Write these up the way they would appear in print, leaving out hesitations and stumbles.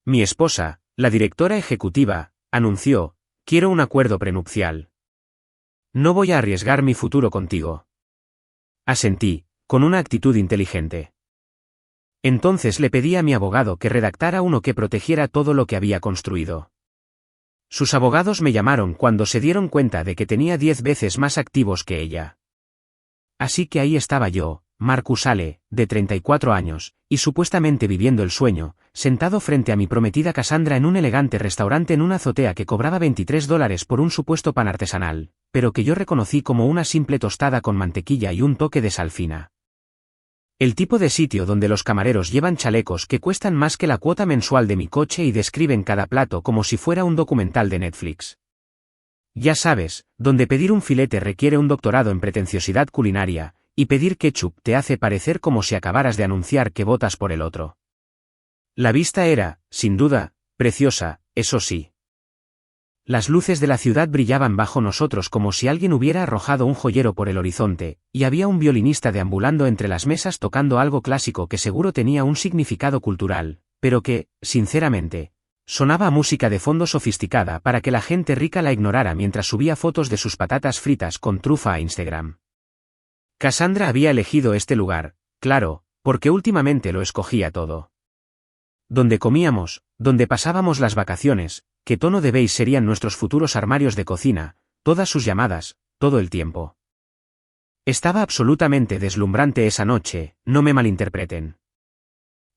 Mi esposa, la directora ejecutiva, anunció, quiero un acuerdo prenupcial. No voy a arriesgar mi futuro contigo. Asentí, con una actitud inteligente. Entonces le pedí a mi abogado que redactara uno que protegiera todo lo que había construido. Sus abogados me llamaron cuando se dieron cuenta de que tenía 10 veces más activos que ella. Así que ahí estaba yo, Marcus Ale, de 34 años, y supuestamente viviendo el sueño, sentado frente a mi prometida Cassandra en un elegante restaurante en una azotea que cobraba $23 por un supuesto pan artesanal, pero que yo reconocí como una simple tostada con mantequilla y un toque de sal fina. El tipo de sitio donde los camareros llevan chalecos que cuestan más que la cuota mensual de mi coche y describen cada plato como si fuera un documental de Netflix. Ya sabes, donde pedir un filete requiere un doctorado en pretenciosidad culinaria, y pedir ketchup te hace parecer como si acabaras de anunciar que votas por el otro. La vista era, sin duda, preciosa, eso sí. Las luces de la ciudad brillaban bajo nosotros como si alguien hubiera arrojado un joyero por el horizonte, y había un violinista deambulando entre las mesas tocando algo clásico que seguro tenía un significado cultural, pero que, sinceramente, sonaba a música de fondo sofisticada para que la gente rica la ignorara mientras subía fotos de sus patatas fritas con trufa a Instagram. Cassandra había elegido este lugar, claro, porque últimamente lo escogía todo. Donde comíamos, donde pasábamos las vacaciones, qué tono de beige serían nuestros futuros armarios de cocina, todas sus llamadas, todo el tiempo. Estaba absolutamente deslumbrante esa noche, no me malinterpreten.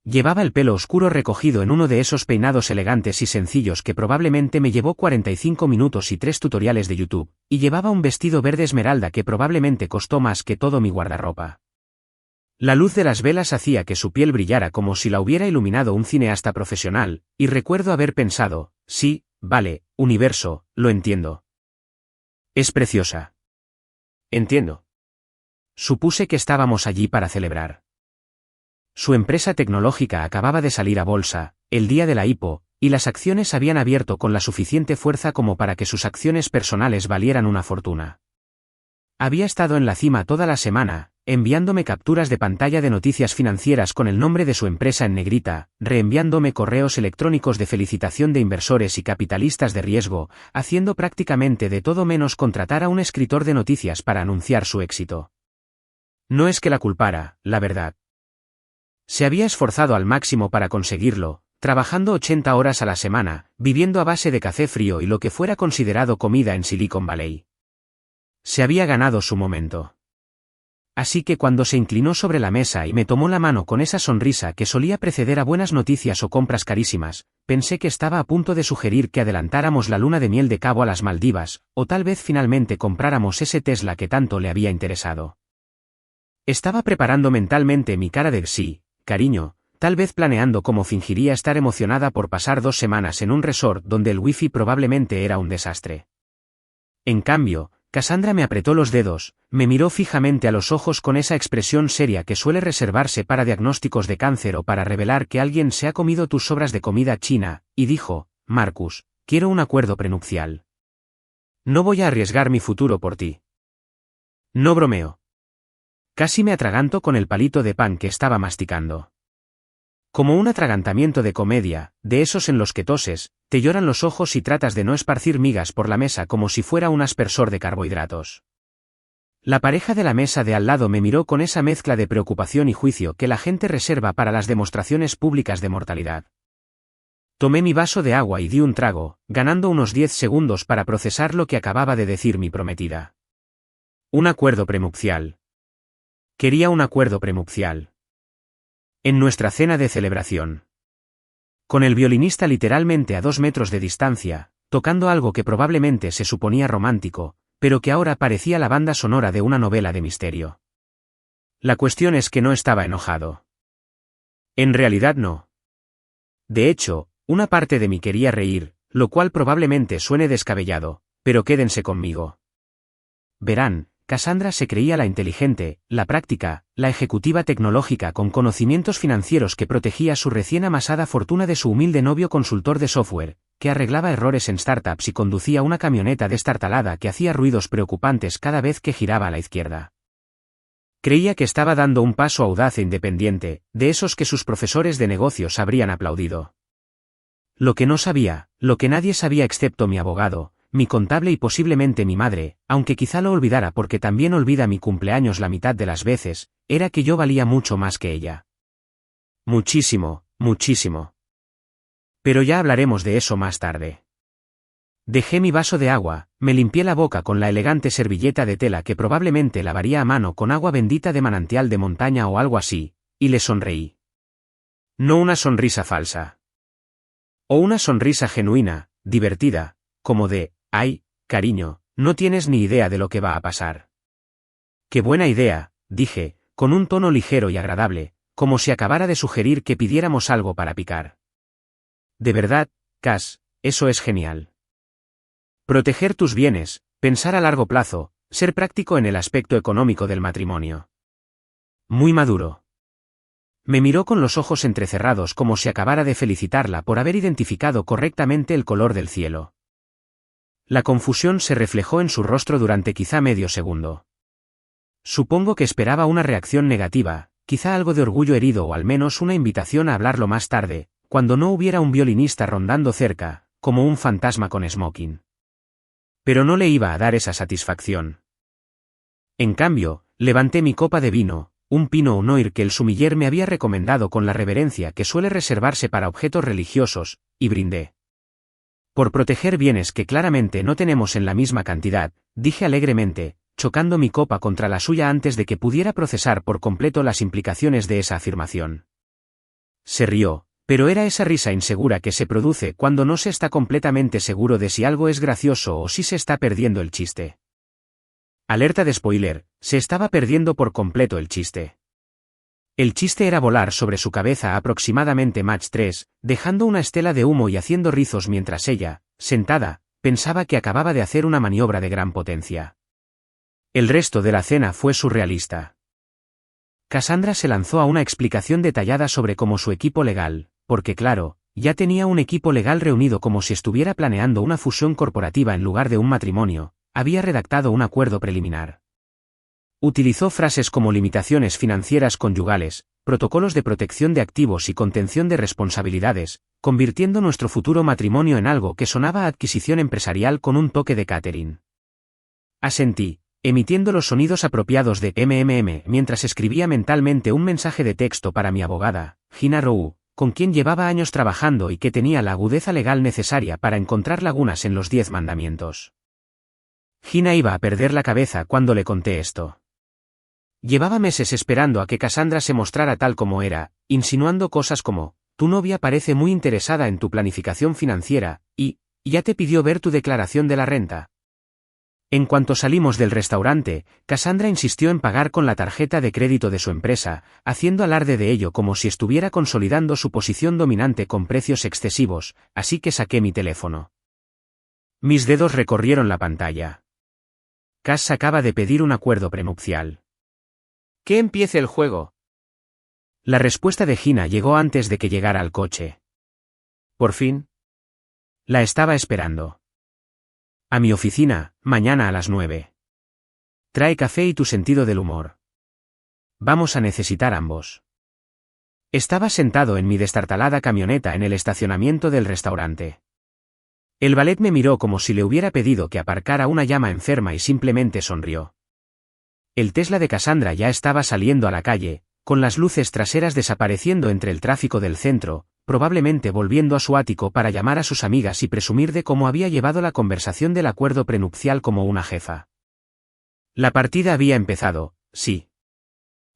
Llevaba el pelo oscuro recogido en uno de esos peinados elegantes y sencillos que probablemente me llevó 45 minutos y 3 tutoriales de YouTube, y llevaba un vestido verde esmeralda que probablemente costó más que todo mi guardarropa. La luz de las velas hacía que su piel brillara como si la hubiera iluminado un cineasta profesional, y recuerdo haber pensado, sí, vale, universo, lo entiendo. Es preciosa. Entiendo. Supuse que estábamos allí para celebrar. Su empresa tecnológica acababa de salir a bolsa, el día de la IPO, y las acciones habían abierto con la suficiente fuerza como para que sus acciones personales valieran una fortuna. Había estado en la cima toda la semana, enviándome capturas de pantalla de noticias financieras con el nombre de su empresa en negrita, reenviándome correos electrónicos de felicitación de inversores y capitalistas de riesgo, haciendo prácticamente de todo menos contratar a un escritor de noticias para anunciar su éxito. No es que la culpara, la verdad. Se había esforzado al máximo para conseguirlo, trabajando 80 horas a la semana, viviendo a base de café frío y lo que fuera considerado comida en Silicon Valley. Se había ganado su momento. Así que cuando se inclinó sobre la mesa y me tomó la mano con esa sonrisa que solía preceder a buenas noticias o compras carísimas, pensé que estaba a punto de sugerir que adelantáramos la luna de miel de Cabo a las Maldivas, o tal vez finalmente compráramos ese Tesla que tanto le había interesado. Estaba preparando mentalmente mi cara de sí, cariño, tal vez planeando cómo fingiría estar emocionada por pasar 2 semanas en un resort donde el wifi probablemente era un desastre. En cambio, Cassandra me apretó los dedos, me miró fijamente a los ojos con esa expresión seria que suele reservarse para diagnósticos de cáncer o para revelar que alguien se ha comido tus sobras de comida china, y dijo, Marcus, quiero un acuerdo prenupcial. No voy a arriesgar mi futuro por ti. No bromeo. Casi me atraganto con el palito de pan que estaba masticando. Como un atragantamiento de comedia, de esos en los que toses, te lloran los ojos y tratas de no esparcir migas por la mesa como si fuera un aspersor de carbohidratos. La pareja de la mesa de al lado me miró con esa mezcla de preocupación y juicio que la gente reserva para las demostraciones públicas de mortalidad. Tomé mi vaso de agua y di un trago, ganando unos 10 segundos para procesar lo que acababa de decir mi prometida. Un acuerdo prenupcial. Quería un acuerdo prenupcial. En nuestra cena de celebración. Con el violinista literalmente a 2 metros de distancia, tocando algo que probablemente se suponía romántico, pero que ahora parecía la banda sonora de una novela de misterio. La cuestión es que no estaba enojado. En realidad no. De hecho, una parte de mí quería reír, lo cual probablemente suene descabellado, pero quédense conmigo. Verán, Cassandra se creía la inteligente, la práctica, la ejecutiva tecnológica con conocimientos financieros que protegía su recién amasada fortuna de su humilde novio consultor de software, que arreglaba errores en startups y conducía una camioneta destartalada que hacía ruidos preocupantes cada vez que giraba a la izquierda. Creía que estaba dando un paso audaz e independiente, de esos que sus profesores de negocios habrían aplaudido. Lo que no sabía, lo que nadie sabía excepto mi abogado, mi contable y posiblemente mi madre, aunque quizá lo olvidara porque también olvida mi cumpleaños la mitad de las veces, era que yo valía mucho más que ella. Muchísimo, muchísimo. Pero ya hablaremos de eso más tarde. Dejé mi vaso de agua, me limpié la boca con la elegante servilleta de tela que probablemente lavaría a mano con agua bendita de manantial de montaña o algo así, y le sonreí. No una sonrisa falsa. O una sonrisa genuina, divertida, como de, ay, cariño, no tienes ni idea de lo que va a pasar. Qué buena idea, dije, con un tono ligero y agradable, como si acabara de sugerir que pidiéramos algo para picar. De verdad, Cass, eso es genial. Proteger tus bienes, pensar a largo plazo, ser práctico en el aspecto económico del matrimonio. Muy maduro. Me miró con los ojos entrecerrados como si acabara de felicitarla por haber identificado correctamente el color del cielo. La confusión se reflejó en su rostro durante quizá medio segundo. Supongo que esperaba una reacción negativa, quizá algo de orgullo herido o al menos una invitación a hablarlo más tarde, cuando no hubiera un violinista rondando cerca, como un fantasma con smoking. Pero no le iba a dar esa satisfacción. En cambio, levanté mi copa de vino, un Pinot Noir que el sommelier me había recomendado con la reverencia que suele reservarse para objetos religiosos, y brindé. Por proteger bienes que claramente no tenemos en la misma cantidad, dije alegremente, chocando mi copa contra la suya antes de que pudiera procesar por completo las implicaciones de esa afirmación. Se rió, pero era esa risa insegura que se produce cuando no se está completamente seguro de si algo es gracioso o si se está perdiendo el chiste. Alerta de spoiler, se estaba perdiendo por completo el chiste. El chiste era volar sobre su cabeza a aproximadamente Mach 3, dejando una estela de humo y haciendo rizos mientras ella, sentada, pensaba que acababa de hacer una maniobra de gran potencia. El resto de la cena fue surrealista. Cassandra se lanzó a una explicación detallada sobre cómo su equipo legal, porque claro, ya tenía un equipo legal reunido como si estuviera planeando una fusión corporativa en lugar de un matrimonio, había redactado un acuerdo preliminar. Utilizó frases como limitaciones financieras conyugales, protocolos de protección de activos y contención de responsabilidades, convirtiendo nuestro futuro matrimonio en algo que sonaba a adquisición empresarial con un toque de catering. Asentí, emitiendo los sonidos apropiados de mientras escribía mentalmente un mensaje de texto para mi abogada, Gina Rowe, con quien llevaba años trabajando y que tenía la agudeza legal necesaria para encontrar lagunas en los 10 mandamientos. Gina iba a perder la cabeza cuando le conté esto. Llevaba meses esperando a que Cassandra se mostrara tal como era, insinuando cosas como, tu novia parece muy interesada en tu planificación financiera, y, ya te pidió ver tu declaración de la renta. En cuanto salimos del restaurante, Cassandra insistió en pagar con la tarjeta de crédito de su empresa, haciendo alarde de ello como si estuviera consolidando su posición dominante con precios excesivos, así que saqué mi teléfono. Mis dedos recorrieron la pantalla. Cass acaba de pedir un acuerdo prenupcial. ¡Que empiece el juego! La respuesta de Gina llegó antes de que llegara al coche. Por fin. La estaba esperando. A mi oficina, mañana a las 9. Trae café y tu sentido del humor. Vamos a necesitar ambos. Estaba sentado en mi destartalada camioneta en el estacionamiento del restaurante. El valet me miró como si le hubiera pedido que aparcara una llama enferma y simplemente sonrió. El Tesla de Cassandra ya estaba saliendo a la calle, con las luces traseras desapareciendo entre el tráfico del centro, probablemente volviendo a su ático para llamar a sus amigas y presumir de cómo había llevado la conversación del acuerdo prenupcial como una jefa. La partida había empezado, sí.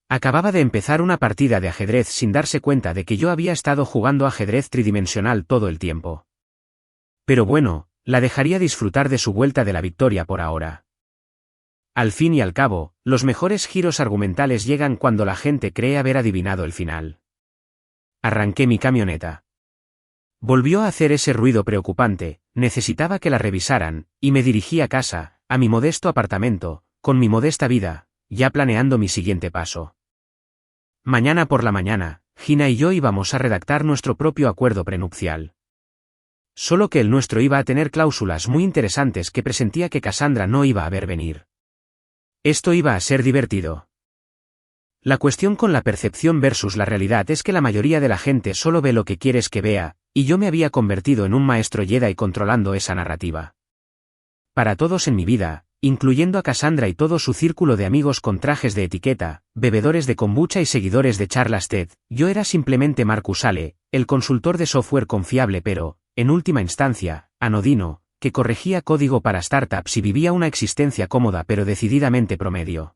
Acababa de empezar una partida de ajedrez sin darse cuenta de que yo había estado jugando ajedrez tridimensional todo el tiempo. Pero bueno, la dejaría disfrutar de su vuelta de la victoria por ahora. Al fin y al cabo, los mejores giros argumentales llegan cuando la gente cree haber adivinado el final. Arranqué mi camioneta. Volvió a hacer ese ruido preocupante, necesitaba que la revisaran, y me dirigí a casa, a mi modesto apartamento, con mi modesta vida, ya planeando mi siguiente paso. Mañana por la mañana, Gina y yo íbamos a redactar nuestro propio acuerdo prenupcial. Solo que el nuestro iba a tener cláusulas muy interesantes que presentía que Cassandra no iba a ver venir. Esto iba a ser divertido. La cuestión con la percepción versus la realidad es que la mayoría de la gente solo ve lo que quieres que vea, y yo me había convertido en un maestro Jedi controlando esa narrativa. Para todos en mi vida, incluyendo a Cassandra y todo su círculo de amigos con trajes de etiqueta, bebedores de kombucha y seguidores de charlas TED, yo era simplemente Marcus Ale, el consultor de software confiable pero, en última instancia, anodino, que corregía código para startups y vivía una existencia cómoda pero decididamente promedio.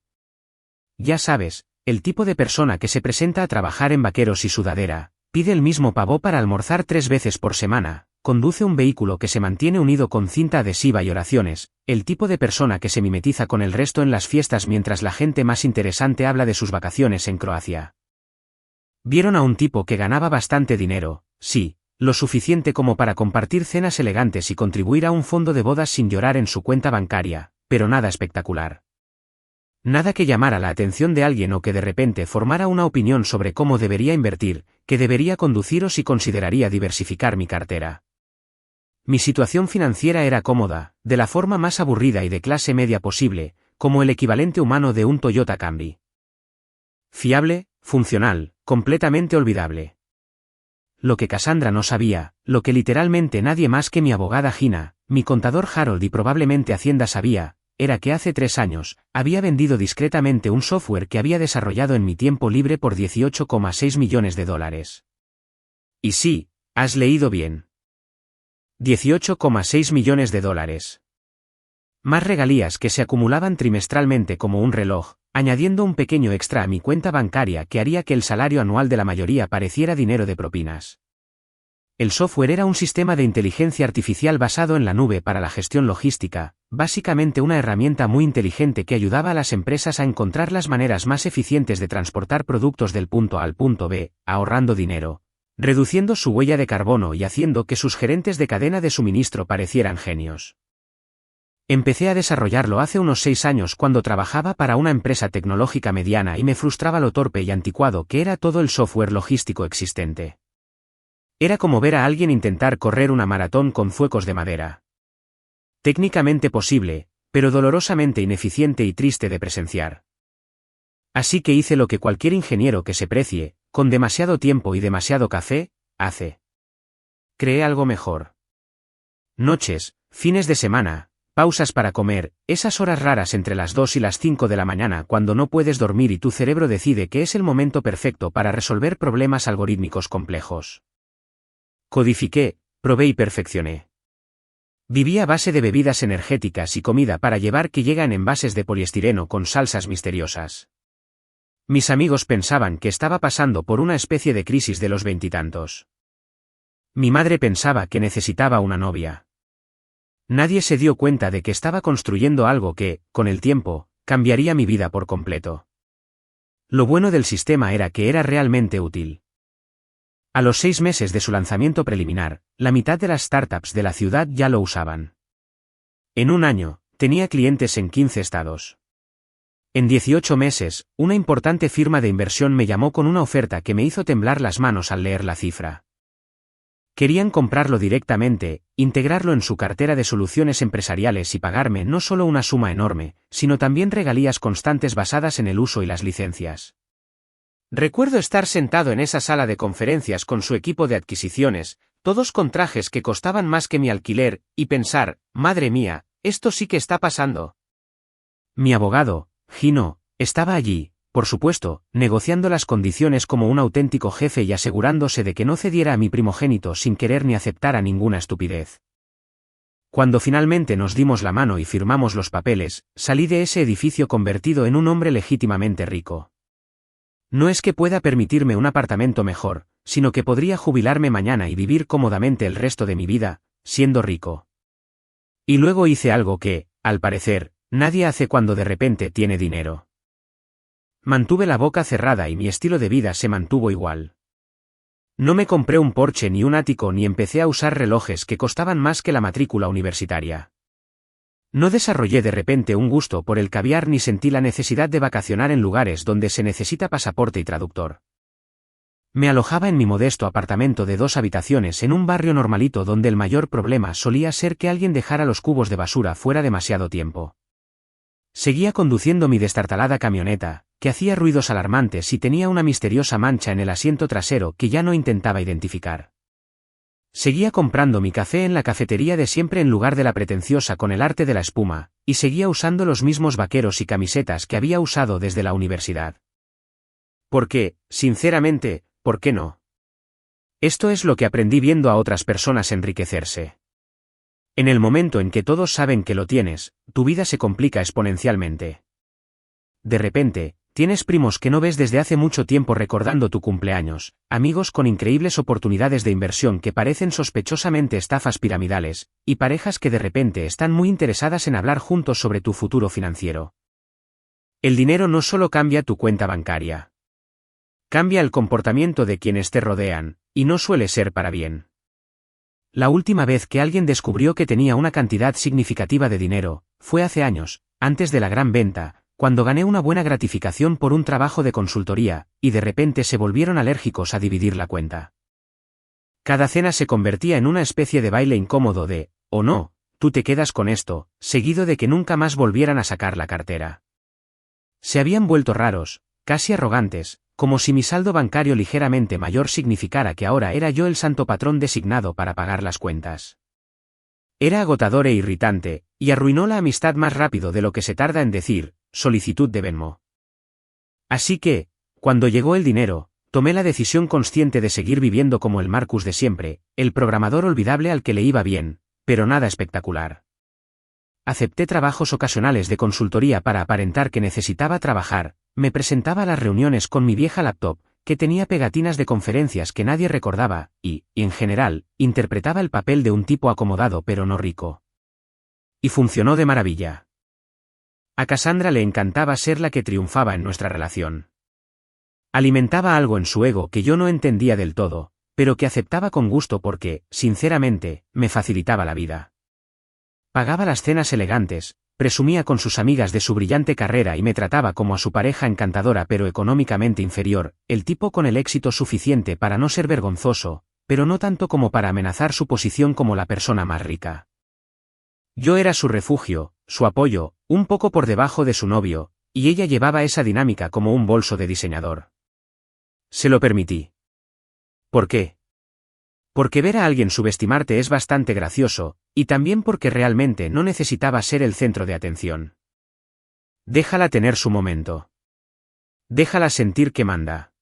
Ya sabes, el tipo de persona que se presenta a trabajar en vaqueros y sudadera, pide el mismo pavó para almorzar 3 veces por semana, conduce un vehículo que se mantiene unido con cinta adhesiva y oraciones, el tipo de persona que se mimetiza con el resto en las fiestas mientras la gente más interesante habla de sus vacaciones en Croacia. Vieron a un tipo que ganaba bastante dinero, sí, lo suficiente como para compartir cenas elegantes y contribuir a un fondo de bodas sin llorar en su cuenta bancaria, pero nada espectacular. Nada que llamara la atención de alguien o que de repente formara una opinión sobre cómo debería invertir, que debería conducir o si consideraría diversificar mi cartera. Mi situación financiera era cómoda, de la forma más aburrida y de clase media posible, como el equivalente humano de un Toyota Camry. Fiable, funcional, completamente olvidable. Lo que Cassandra no sabía, lo que literalmente nadie más que mi abogada Gina, mi contador Harold y probablemente Hacienda sabía, era que hace 3 años, había vendido discretamente un software que había desarrollado en mi tiempo libre por $18,6 millones. Y sí, has leído bien. $18,6 millones. Más regalías que se acumulaban trimestralmente como un reloj, añadiendo un pequeño extra a mi cuenta bancaria que haría que el salario anual de la mayoría pareciera dinero de propinas. El software era un sistema de inteligencia artificial basado en la nube para la gestión logística, básicamente una herramienta muy inteligente que ayudaba a las empresas a encontrar las maneras más eficientes de transportar productos del punto A al punto B, ahorrando dinero, reduciendo su huella de carbono y haciendo que sus gerentes de cadena de suministro parecieran genios. Empecé a desarrollarlo hace unos 6 años cuando trabajaba para una empresa tecnológica mediana y me frustraba lo torpe y anticuado que era todo el software logístico existente. Era como ver a alguien intentar correr una maratón con zuecos de madera. Técnicamente posible, pero dolorosamente ineficiente y triste de presenciar. Así que hice lo que cualquier ingeniero que se precie, con demasiado tiempo y demasiado café, hace. Creé algo mejor. Noches, fines de semana, pausas para comer, esas horas raras entre las 2 y las 5 de la mañana cuando no puedes dormir y tu cerebro decide que es el momento perfecto para resolver problemas algorítmicos complejos. Codifiqué, probé y perfeccioné. Viví a base de bebidas energéticas y comida para llevar que llegan en envases de poliestireno con salsas misteriosas. Mis amigos pensaban que estaba pasando por una especie de crisis de los 20 y tantos. Mi madre pensaba que necesitaba una novia. Nadie se dio cuenta de que estaba construyendo algo que, con el tiempo, cambiaría mi vida por completo. Lo bueno del sistema era que era realmente útil. A los 6 meses de su lanzamiento preliminar, la mitad de las startups de la ciudad ya lo usaban. En un año, tenía clientes en 15 estados. En 18 meses, una importante firma de inversión me llamó con una oferta que me hizo temblar las manos al leer la cifra. Querían comprarlo directamente, integrarlo en su cartera de soluciones empresariales y pagarme no solo una suma enorme, sino también regalías constantes basadas en el uso y las licencias. Recuerdo estar sentado en esa sala de conferencias con su equipo de adquisiciones, todos con trajes que costaban más que mi alquiler, y pensar, madre mía, esto sí que está pasando. Mi abogado, Gino, estaba allí, por supuesto, negociando las condiciones como un auténtico jefe y asegurándose de que no cediera a mi primogénito sin querer ni aceptara ninguna estupidez. Cuando finalmente nos dimos la mano y firmamos los papeles, salí de ese edificio convertido en un hombre legítimamente rico. No es que pueda permitirme un apartamento mejor, sino que podría jubilarme mañana y vivir cómodamente el resto de mi vida, siendo rico. Y luego hice algo que, al parecer, nadie hace cuando de repente tiene dinero. Mantuve la boca cerrada y mi estilo de vida se mantuvo igual. No me compré un Porsche ni un ático ni empecé a usar relojes que costaban más que la matrícula universitaria. No desarrollé de repente un gusto por el caviar ni sentí la necesidad de vacacionar en lugares donde se necesita pasaporte y traductor. Me alojaba en mi modesto apartamento de 2 habitaciones en un barrio normalito donde el mayor problema solía ser que alguien dejara los cubos de basura fuera demasiado tiempo. Seguía conduciendo mi destartalada camioneta, que hacía ruidos alarmantes y tenía una misteriosa mancha en el asiento trasero que ya no intentaba identificar. Seguía comprando mi café en la cafetería de siempre en lugar de la pretenciosa con el arte de la espuma, y seguía usando los mismos vaqueros y camisetas que había usado desde la universidad. Porque, sinceramente, ¿por qué no? Esto es lo que aprendí viendo a otras personas enriquecerse. En el momento en que todos saben que lo tienes, tu vida se complica exponencialmente. De repente, tienes primos que no ves desde hace mucho tiempo recordando tu cumpleaños, amigos con increíbles oportunidades de inversión que parecen sospechosamente estafas piramidales, y parejas que de repente están muy interesadas en hablar juntos sobre tu futuro financiero. El dinero no solo cambia tu cuenta bancaria. Cambia el comportamiento de quienes te rodean, y no suele ser para bien. La última vez que alguien descubrió que tenía una cantidad significativa de dinero, fue hace años, antes de la gran venta, cuando gané una buena gratificación por un trabajo de consultoría, y de repente se volvieron alérgicos a dividir la cuenta. Cada cena se convertía en una especie de baile incómodo de, «Oh no, tú te quedas con esto», seguido de que nunca más volvieran a sacar la cartera. Se habían vuelto raros, casi arrogantes, como si mi saldo bancario ligeramente mayor significara que ahora era yo el santo patrón designado para pagar las cuentas. Era agotador e irritante, y arruinó la amistad más rápido de lo que se tarda en decir, solicitud de Venmo. Así que, cuando llegó el dinero, tomé la decisión consciente de seguir viviendo como el Marcus de siempre, el programador olvidable al que le iba bien, pero nada espectacular. Acepté trabajos ocasionales de consultoría para aparentar que necesitaba trabajar, me presentaba a las reuniones con mi vieja laptop, que tenía pegatinas de conferencias que nadie recordaba, y, en general, interpretaba el papel de un tipo acomodado pero no rico. Y funcionó de maravilla. A Cassandra le encantaba ser la que triunfaba en nuestra relación. Alimentaba algo en su ego que yo no entendía del todo, pero que aceptaba con gusto porque, sinceramente, me facilitaba la vida. Pagaba las cenas elegantes, presumía con sus amigas de su brillante carrera y me trataba como a su pareja encantadora pero económicamente inferior, el tipo con el éxito suficiente para no ser vergonzoso, pero no tanto como para amenazar su posición como la persona más rica. Yo era su refugio, su apoyo, un poco por debajo de su novio, y ella llevaba esa dinámica como un bolso de diseñador. Se lo permití. ¿Por qué? Porque ver a alguien subestimarte es bastante gracioso, y también porque realmente no necesitaba ser el centro de atención. Déjala tener su momento. Déjala sentir que manda.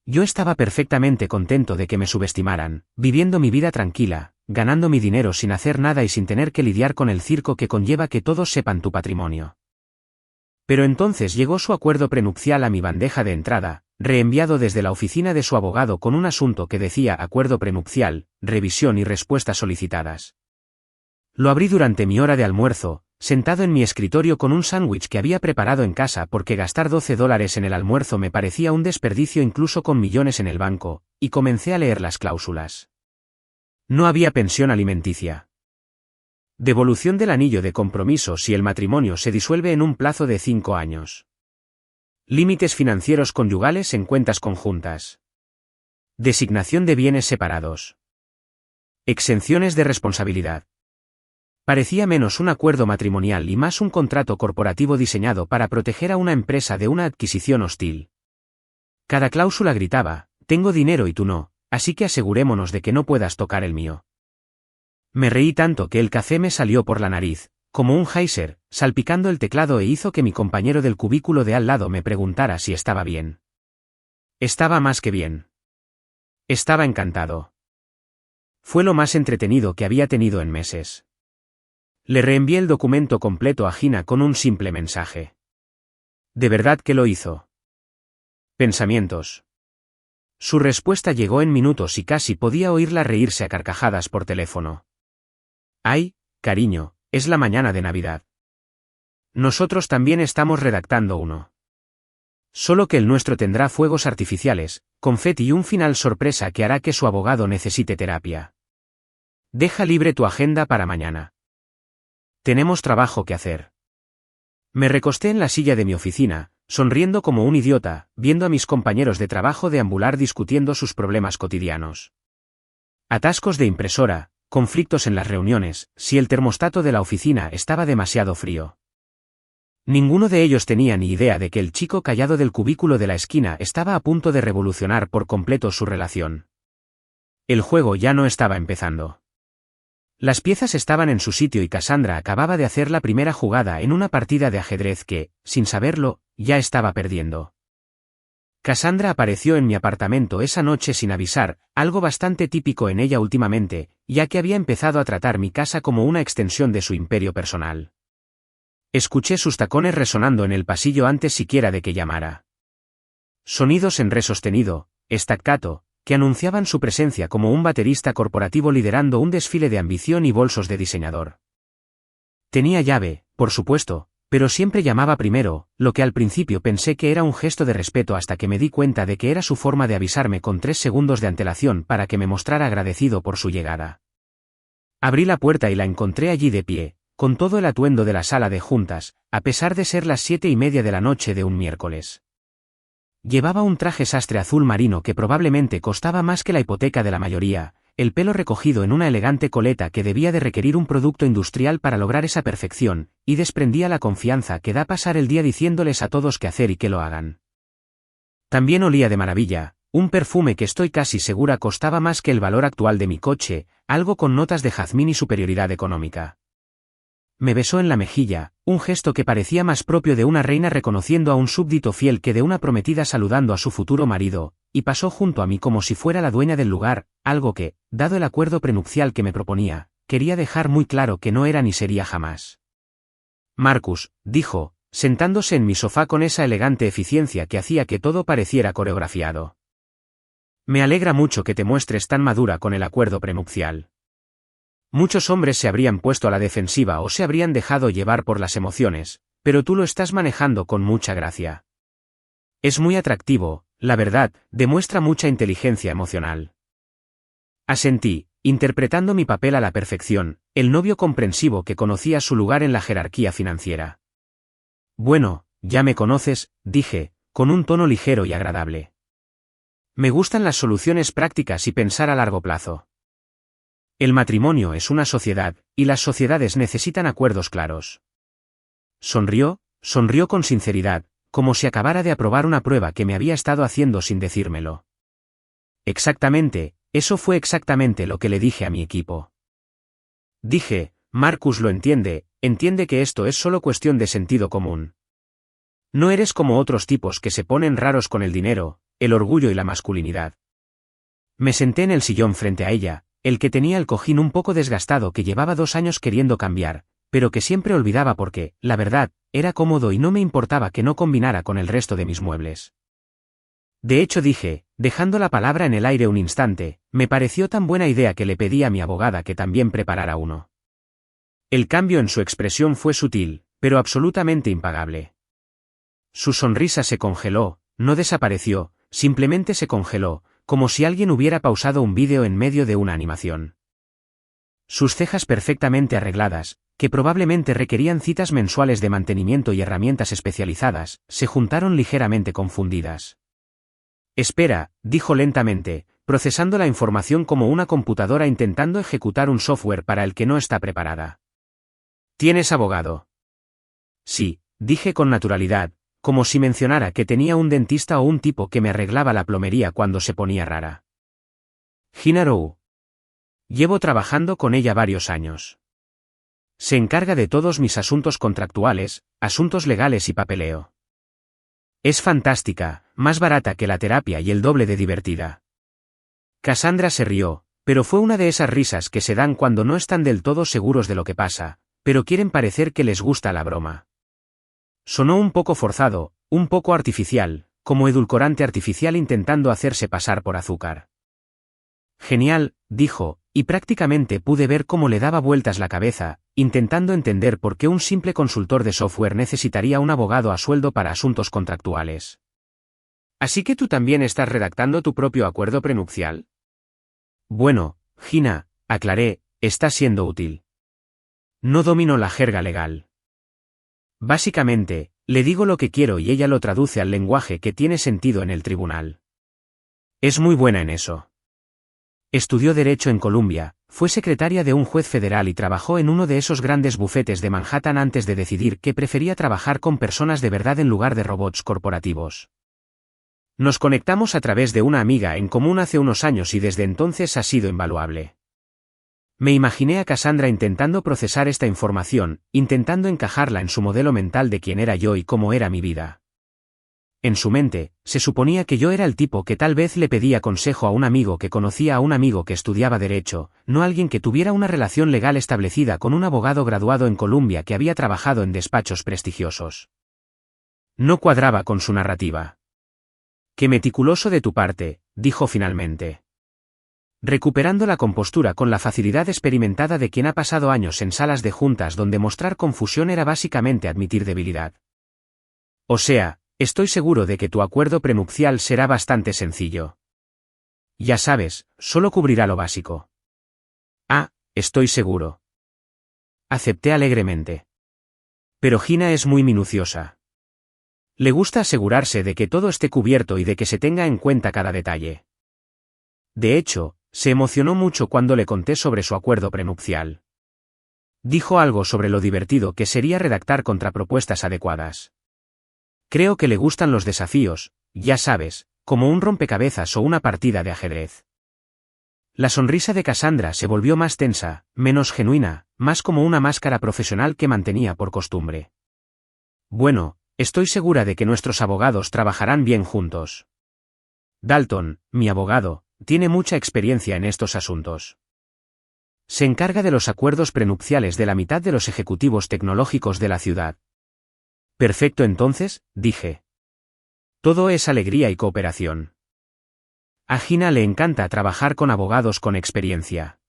Yo estaba perfectamente contento de que me subestimaran, viviendo mi vida tranquila, ganando mi dinero sin hacer nada y sin tener que lidiar con el circo que conlleva que todos sepan tu patrimonio. Pero entonces llegó su acuerdo prenupcial a mi bandeja de entrada, reenviado desde la oficina de su abogado con un asunto que decía acuerdo prenupcial, revisión y respuestas solicitadas. Lo abrí durante mi hora de almuerzo, sentado en mi escritorio con un sándwich que había preparado en casa porque gastar $12 en el almuerzo me parecía un desperdicio incluso con millones en el banco, y comencé a leer las cláusulas. No había pensión alimenticia. Devolución del anillo de compromiso si el matrimonio se disuelve en un plazo de 5 años. Límites financieros conyugales en cuentas conjuntas. Designación de bienes separados. Exenciones de responsabilidad. Parecía menos un acuerdo matrimonial y más un contrato corporativo diseñado para proteger a una empresa de una adquisición hostil. Cada cláusula gritaba, tengo dinero y tú no, así que asegurémonos de que no puedas tocar el mío. Me reí tanto que el café me salió por la nariz, como un geyser, salpicando el teclado e hizo que mi compañero del cubículo de al lado me preguntara si estaba bien. Estaba más que bien. Estaba encantado. Fue lo más entretenido que había tenido en meses. Le reenvié el documento completo a Gina con un simple mensaje. ¿De verdad que lo hizo? Pensamientos. Su respuesta llegó en minutos y casi podía oírla reírse a carcajadas por teléfono. Ay, cariño, es la mañana de Navidad. Nosotros también estamos redactando uno. Solo que el nuestro tendrá fuegos artificiales, confeti y un final sorpresa que hará que su abogado necesite terapia. Deja libre tu agenda para mañana. Tenemos trabajo que hacer. Me recosté en la silla de mi oficina, sonriendo como un idiota, viendo a mis compañeros de trabajo deambular discutiendo sus problemas cotidianos. Atascos de impresora, conflictos en las reuniones, si el termostato de la oficina estaba demasiado frío. Ninguno de ellos tenía ni idea de que el chico callado del cubículo de la esquina estaba a punto de revolucionar por completo su relación. El juego ya no estaba empezando. Las piezas estaban en su sitio y Cassandra acababa de hacer la primera jugada en una partida de ajedrez que, sin saberlo, ya estaba perdiendo. Cassandra apareció en mi apartamento esa noche sin avisar, algo bastante típico en ella últimamente, ya que había empezado a tratar mi casa como una extensión de su imperio personal. Escuché sus tacones resonando en el pasillo antes siquiera de que llamara. Sonidos en re sostenido, staccato, que anunciaban su presencia como un baterista corporativo liderando un desfile de ambición y bolsos de diseñador. Tenía llave, por supuesto, pero siempre llamaba primero, lo que al principio pensé que era un gesto de respeto hasta que me di cuenta de que era su forma de avisarme con 3 segundos de antelación para que me mostrara agradecido por su llegada. Abrí la puerta y la encontré allí de pie, con todo el atuendo de la sala de juntas, a pesar de ser las 7:30 de la noche de un miércoles. Llevaba un traje sastre azul marino que probablemente costaba más que la hipoteca de la mayoría, el pelo recogido en una elegante coleta que debía de requerir un producto industrial para lograr esa perfección, y desprendía la confianza que da pasar el día diciéndoles a todos qué hacer y que lo hagan. También olía de maravilla, un perfume que estoy casi segura costaba más que el valor actual de mi coche, algo con notas de jazmín y superioridad económica. Me besó en la mejilla, un gesto que parecía más propio de una reina reconociendo a un súbdito fiel que de una prometida saludando a su futuro marido, y pasó junto a mí como si fuera la dueña del lugar, algo que, dado el acuerdo prenupcial que me proponía, quería dejar muy claro que no era ni sería jamás. Marcus, dijo, sentándose en mi sofá con esa elegante eficiencia que hacía que todo pareciera coreografiado. Me alegra mucho que te muestres tan madura con el acuerdo prenupcial. Muchos hombres se habrían puesto a la defensiva o se habrían dejado llevar por las emociones, pero tú lo estás manejando con mucha gracia. Es muy atractivo, la verdad, demuestra mucha inteligencia emocional. Asentí, interpretando mi papel a la perfección, el novio comprensivo que conocía su lugar en la jerarquía financiera. Bueno, ya me conoces, dije, con un tono ligero y agradable. Me gustan las soluciones prácticas y pensar a largo plazo. El matrimonio es una sociedad, y las sociedades necesitan acuerdos claros. Sonrió con sinceridad, como si acabara de aprobar una prueba que me había estado haciendo sin decírmelo. Exactamente, eso fue exactamente lo que le dije a mi equipo. Dije, Marcus lo entiende que esto es solo cuestión de sentido común. No eres como otros tipos que se ponen raros con el dinero, el orgullo y la masculinidad. Me senté en el sillón frente a ella, el que tenía el cojín un poco desgastado que llevaba 2 años queriendo cambiar, pero que siempre olvidaba porque, la verdad, era cómodo y no me importaba que no combinara con el resto de mis muebles. De hecho dije, dejando la palabra en el aire un instante, me pareció tan buena idea que le pedí a mi abogada que también preparara uno. El cambio en su expresión fue sutil, pero absolutamente impagable. Su sonrisa se congeló, no desapareció, simplemente se congeló, como si alguien hubiera pausado un vídeo en medio de una animación. Sus cejas perfectamente arregladas, que probablemente requerían citas mensuales de mantenimiento y herramientas especializadas, se juntaron ligeramente confundidas. Espera, dijo lentamente, procesando la información como una computadora intentando ejecutar un software para el que no está preparada. ¿Tienes abogado? Sí, dije con naturalidad, como si mencionara que tenía un dentista o un tipo que me arreglaba la plomería cuando se ponía rara. Gina Rowe. Llevo trabajando con ella varios años. Se encarga de todos mis asuntos contractuales, asuntos legales y papeleo. Es fantástica, más barata que la terapia y el doble de divertida. Cassandra se rió, pero fue una de esas risas que se dan cuando no están del todo seguros de lo que pasa, pero quieren parecer que les gusta la broma. Sonó un poco forzado, un poco artificial, como edulcorante artificial intentando hacerse pasar por azúcar. Genial, dijo, y prácticamente pude ver cómo le daba vueltas la cabeza, intentando entender por qué un simple consultor de software necesitaría un abogado a sueldo para asuntos contractuales. ¿Así que tú también estás redactando tu propio acuerdo prenupcial? Bueno, Gina, aclaré, está siendo útil. No domino la jerga legal. Básicamente, le digo lo que quiero y ella lo traduce al lenguaje que tiene sentido en el tribunal. Es muy buena en eso. Estudió Derecho en Columbia, fue secretaria de un juez federal y trabajó en uno de esos grandes bufetes de Manhattan antes de decidir que prefería trabajar con personas de verdad en lugar de robots corporativos. Nos conectamos a través de una amiga en común hace unos años y desde entonces ha sido invaluable. Me imaginé a Cassandra intentando procesar esta información, intentando encajarla en su modelo mental de quién era yo y cómo era mi vida. En su mente, se suponía que yo era el tipo que tal vez le pedía consejo a un amigo que conocía a un amigo que estudiaba derecho, no alguien que tuviera una relación legal establecida con un abogado graduado en Columbia que había trabajado en despachos prestigiosos. No cuadraba con su narrativa. «Qué meticuloso de tu parte», dijo finalmente. Recuperando la compostura con la facilidad experimentada de quien ha pasado años en salas de juntas donde mostrar confusión era básicamente admitir debilidad. «O sea, estoy seguro de que tu acuerdo prenupcial será bastante sencillo. Ya sabes, solo cubrirá lo básico». «Ah, estoy seguro». Acepté alegremente. Pero Gina es muy minuciosa. Le gusta asegurarse de que todo esté cubierto y de que se tenga en cuenta cada detalle. De hecho, se emocionó mucho cuando le conté sobre su acuerdo prenupcial. Dijo algo sobre lo divertido que sería redactar contrapropuestas adecuadas. Creo que le gustan los desafíos, ya sabes, como un rompecabezas o una partida de ajedrez. La sonrisa de Cassandra se volvió más tensa, menos genuina, más como una máscara profesional que mantenía por costumbre. Bueno, estoy segura de que nuestros abogados trabajarán bien juntos. Dalton, mi abogado, tiene mucha experiencia en estos asuntos. Se encarga de los acuerdos prenupciales de la mitad de los ejecutivos tecnológicos de la ciudad. Perfecto entonces, dije. Todo es alegría y cooperación. A Gina le encanta trabajar con abogados con experiencia.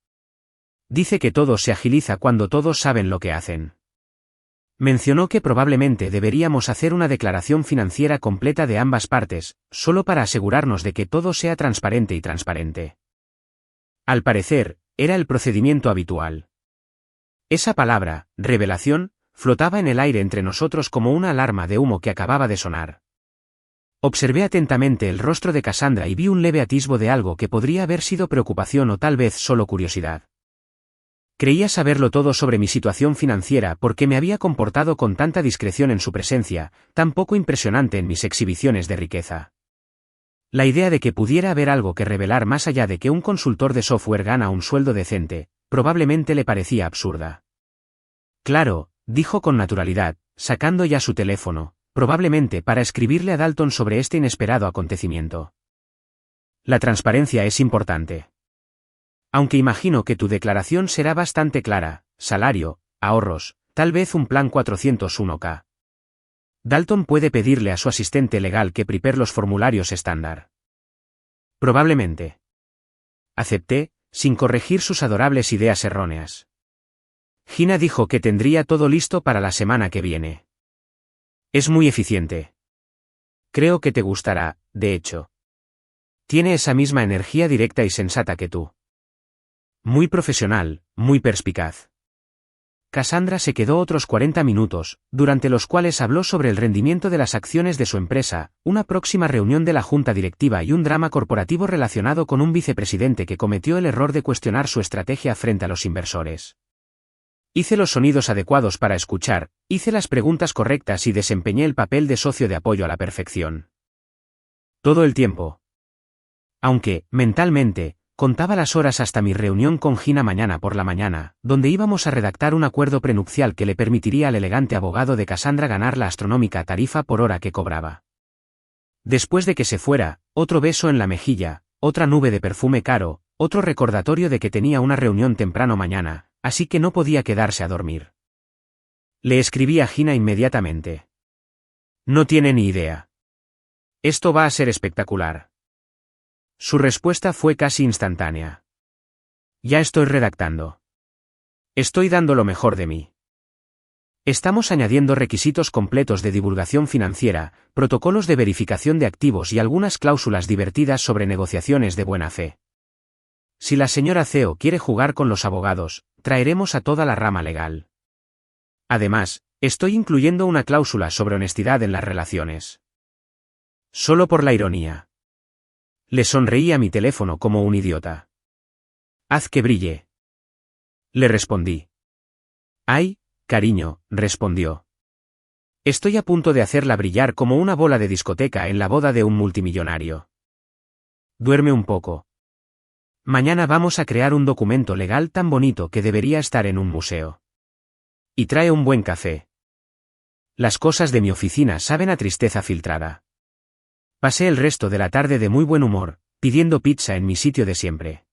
Dice que todo se agiliza cuando todos saben lo que hacen. Mencionó que probablemente deberíamos hacer una declaración financiera completa de ambas partes, solo para asegurarnos de que todo sea transparente y transparente. Al parecer, era el procedimiento habitual. Esa palabra, revelación, flotaba en el aire entre nosotros como una alarma de humo que acababa de sonar. Observé atentamente el rostro de Cassandra y vi un leve atisbo de algo que podría haber sido preocupación o tal vez solo curiosidad. Creía saberlo todo sobre mi situación financiera porque me había comportado con tanta discreción en su presencia, tan poco impresionante en mis exhibiciones de riqueza. La idea de que pudiera haber algo que revelar más allá de que un consultor de software gana un sueldo decente, probablemente le parecía absurda. Claro, dijo con naturalidad, sacando ya su teléfono, probablemente para escribirle a Dalton sobre este inesperado acontecimiento. La transparencia es importante. Aunque imagino que tu declaración será bastante clara, salario, ahorros, tal vez un plan 401k. Dalton puede pedirle a su asistente legal que prepare los formularios estándar. Probablemente. Acepté, sin corregir sus adorables ideas erróneas. Gina dijo que tendría todo listo para la semana que viene. Es muy eficiente. Creo que te gustará, de hecho. Tiene esa misma energía directa y sensata que tú. Muy profesional, muy perspicaz. Cassandra se quedó otros 40 minutos, durante los cuales habló sobre el rendimiento de las acciones de su empresa, una próxima reunión de la junta directiva y un drama corporativo relacionado con un vicepresidente que cometió el error de cuestionar su estrategia frente a los inversores. Hice los sonidos adecuados para escuchar, hice las preguntas correctas y desempeñé el papel de socio de apoyo a la perfección. Todo el tiempo. Aunque, mentalmente, contaba las horas hasta mi reunión con Gina mañana por la mañana, donde íbamos a redactar un acuerdo prenupcial que le permitiría al elegante abogado de Cassandra ganar la astronómica tarifa por hora que cobraba. Después de que se fuera, otro beso en la mejilla, otra nube de perfume caro, otro recordatorio de que tenía una reunión temprano mañana, así que no podía quedarse a dormir. Le escribí a Gina inmediatamente. No tiene ni idea. Esto va a ser espectacular. Su respuesta fue casi instantánea. Ya estoy redactando. Estoy dando lo mejor de mí. Estamos añadiendo requisitos completos de divulgación financiera, protocolos de verificación de activos y algunas cláusulas divertidas sobre negociaciones de buena fe. Si la señora CEO quiere jugar con los abogados, traeremos a toda la rama legal. Además, estoy incluyendo una cláusula sobre honestidad en las relaciones. Solo por la ironía. Le sonreí a mi teléfono como un idiota. Haz que brille. Le respondí. Ay, cariño, respondió. Estoy a punto de hacerla brillar como una bola de discoteca en la boda de un multimillonario. Duerme un poco. Mañana vamos a crear un documento legal tan bonito que debería estar en un museo. Y trae un buen café. Las cosas de mi oficina saben a tristeza filtrada. Pasé el resto de la tarde de muy buen humor, pidiendo pizza en mi sitio de siempre.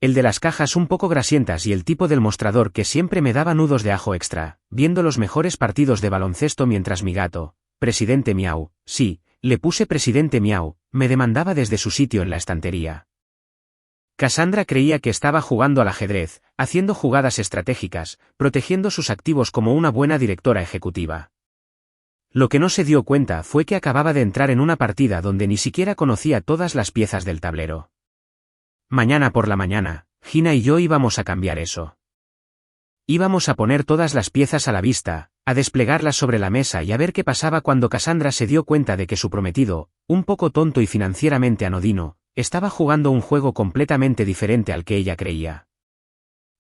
El de las cajas un poco grasientas y el tipo del mostrador que siempre me daba nudos de ajo extra, viendo los mejores partidos de baloncesto mientras mi gato, Presidente Miau, sí, le puse Presidente Miau, me demandaba desde su sitio en la estantería. Cassandra creía que estaba jugando al ajedrez, haciendo jugadas estratégicas, protegiendo sus activos como una buena directora ejecutiva. Lo que no se dio cuenta fue que acababa de entrar en una partida donde ni siquiera conocía todas las piezas del tablero. Mañana por la mañana, Gina y yo íbamos a cambiar eso. Íbamos a poner todas las piezas a la vista, a desplegarlas sobre la mesa y a ver qué pasaba cuando Cassandra se dio cuenta de que su prometido, un poco tonto y financieramente anodino, estaba jugando un juego completamente diferente al que ella creía.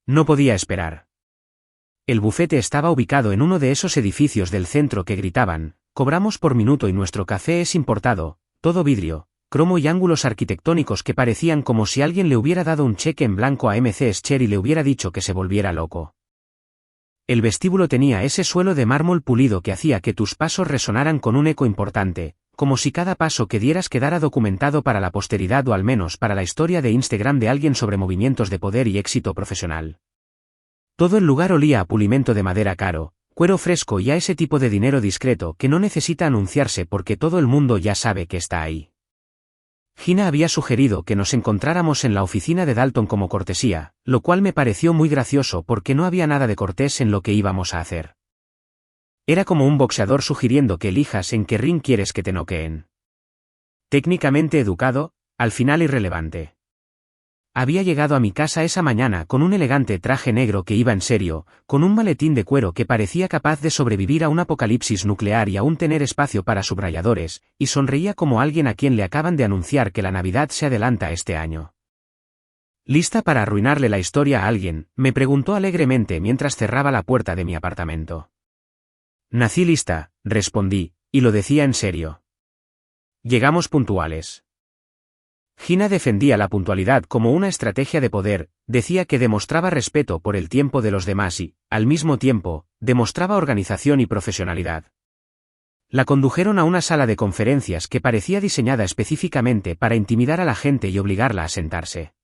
No podía esperar. El bufete estaba ubicado en uno de esos edificios del centro que gritaban, cobramos por minuto y nuestro café es importado, todo vidrio, cromo y ángulos arquitectónicos que parecían como si alguien le hubiera dado un cheque en blanco a MC Escher y le hubiera dicho que se volviera loco. El vestíbulo tenía ese suelo de mármol pulido que hacía que tus pasos resonaran con un eco importante, como si cada paso que dieras quedara documentado para la posteridad o al menos para la historia de Instagram de alguien sobre movimientos de poder y éxito profesional. Todo el lugar olía a pulimento de madera caro, cuero fresco y a ese tipo de dinero discreto que no necesita anunciarse porque todo el mundo ya sabe que está ahí. Gina había sugerido que nos encontráramos en la oficina de Dalton como cortesía, lo cual me pareció muy gracioso porque no había nada de cortés en lo que íbamos a hacer. Era como un boxeador sugiriendo que elijas en qué ring quieres que te noqueen. Técnicamente educado, al final irrelevante. Había llegado a mi casa esa mañana con un elegante traje negro que iba en serio, con un maletín de cuero que parecía capaz de sobrevivir a un apocalipsis nuclear y aún tener espacio para subrayadores, y sonreía como alguien a quien le acaban de anunciar que la Navidad se adelanta este año. ¿Lista para arruinarle la historia a alguien?, me preguntó alegremente mientras cerraba la puerta de mi apartamento. Nací lista, respondí, y lo decía en serio. Llegamos puntuales. Gina defendía la puntualidad como una estrategia de poder, decía que demostraba respeto por el tiempo de los demás y, al mismo tiempo, demostraba organización y profesionalidad. La condujeron a una sala de conferencias que parecía diseñada específicamente para intimidar a la gente y obligarla a sentarse.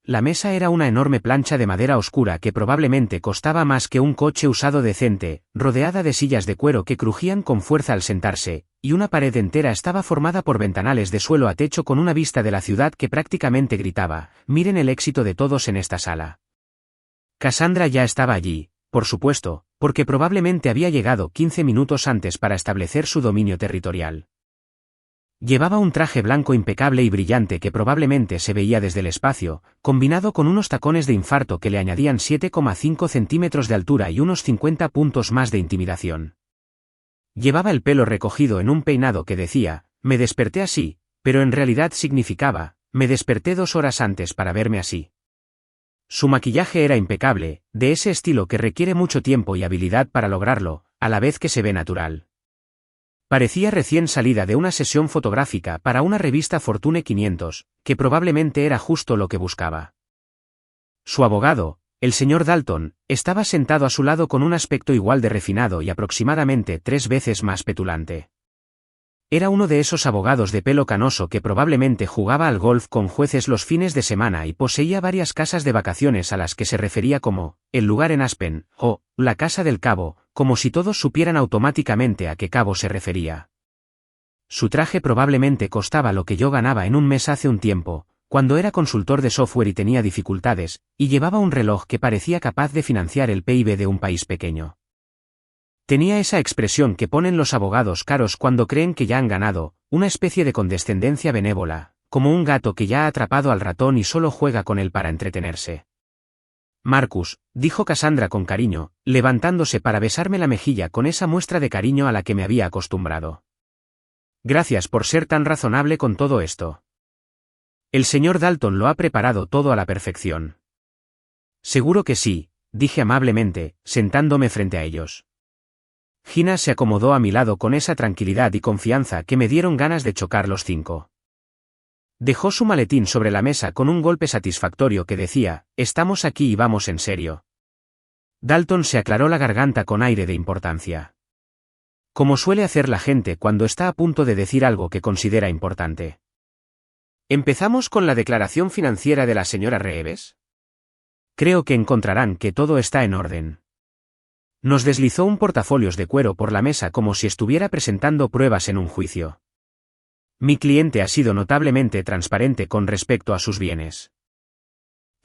La mesa era una enorme plancha de madera oscura que probablemente costaba más que un coche usado decente, rodeada de sillas de cuero que crujían con fuerza al sentarse, y una pared entera estaba formada por ventanales de suelo a techo con una vista de la ciudad que prácticamente gritaba, miren el éxito de todos en esta sala. Cassandra ya estaba allí, por supuesto, porque probablemente había llegado 15 minutos antes para establecer su dominio territorial. Llevaba un traje blanco impecable y brillante que probablemente se veía desde el espacio, combinado con unos tacones de infarto que le añadían 7,5 centímetros de altura y unos 50 puntos más de intimidación. Llevaba el pelo recogido en un peinado que decía, me desperté así, pero en realidad significaba, me desperté 2 horas antes para verme así. Su maquillaje era impecable, de ese estilo que requiere mucho tiempo y habilidad para lograrlo, a la vez que se ve natural. Parecía recién salida de una sesión fotográfica para una revista Fortune 500, que probablemente era justo lo que buscaba. Su abogado, el señor Dalton, estaba sentado a su lado con un aspecto igual de refinado y aproximadamente 3 veces más petulante. Era uno de esos abogados de pelo canoso que probablemente jugaba al golf con jueces los fines de semana y poseía varias casas de vacaciones a las que se refería como, el lugar en Aspen, o, la casa del cabo, como si todos supieran automáticamente a qué cabo se refería. Su traje probablemente costaba lo que yo ganaba en un mes hace un tiempo, cuando era consultor de software y tenía dificultades, y llevaba un reloj que parecía capaz de financiar el PIB de un país pequeño. Tenía esa expresión que ponen los abogados caros cuando creen que ya han ganado, una especie de condescendencia benévola, como un gato que ya ha atrapado al ratón y solo juega con él para entretenerse. Marcus, dijo Cassandra con cariño, levantándose para besarme la mejilla con esa muestra de cariño a la que me había acostumbrado. Gracias por ser tan razonable con todo esto. El señor Dalton lo ha preparado todo a la perfección. Seguro que sí, dije amablemente, sentándome frente a ellos. Gina se acomodó a mi lado con esa tranquilidad y confianza que me dieron ganas de chocar los 5. Dejó su maletín sobre la mesa con un golpe satisfactorio que decía, «Estamos aquí y vamos en serio». Dalton se aclaró la garganta con aire de importancia. Como suele hacer la gente cuando está a punto de decir algo que considera importante. ¿Empezamos con la declaración financiera de la señora Reeves? Creo que encontrarán que todo está en orden. Nos deslizó un portafolios de cuero por la mesa como si estuviera presentando pruebas en un juicio. Mi cliente ha sido notablemente transparente con respecto a sus bienes.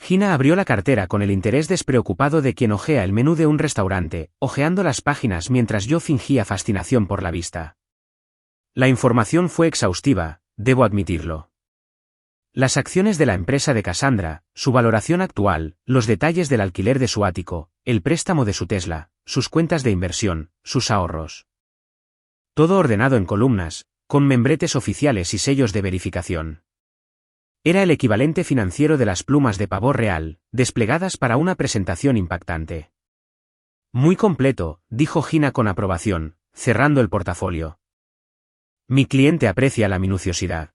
Gina abrió la cartera con el interés despreocupado de quien hojea el menú de un restaurante, hojeando las páginas mientras yo fingía fascinación por la vista. La información fue exhaustiva, debo admitirlo. Las acciones de la empresa de Cassandra, su valoración actual, los detalles del alquiler de su ático, el préstamo de su Tesla, sus cuentas de inversión, sus ahorros. Todo ordenado en columnas, con membretes oficiales y sellos de verificación. Era el equivalente financiero de las plumas de pavor real, desplegadas para una presentación impactante. Muy completo, dijo Gina con aprobación, cerrando el portafolio. Mi cliente aprecia la minuciosidad.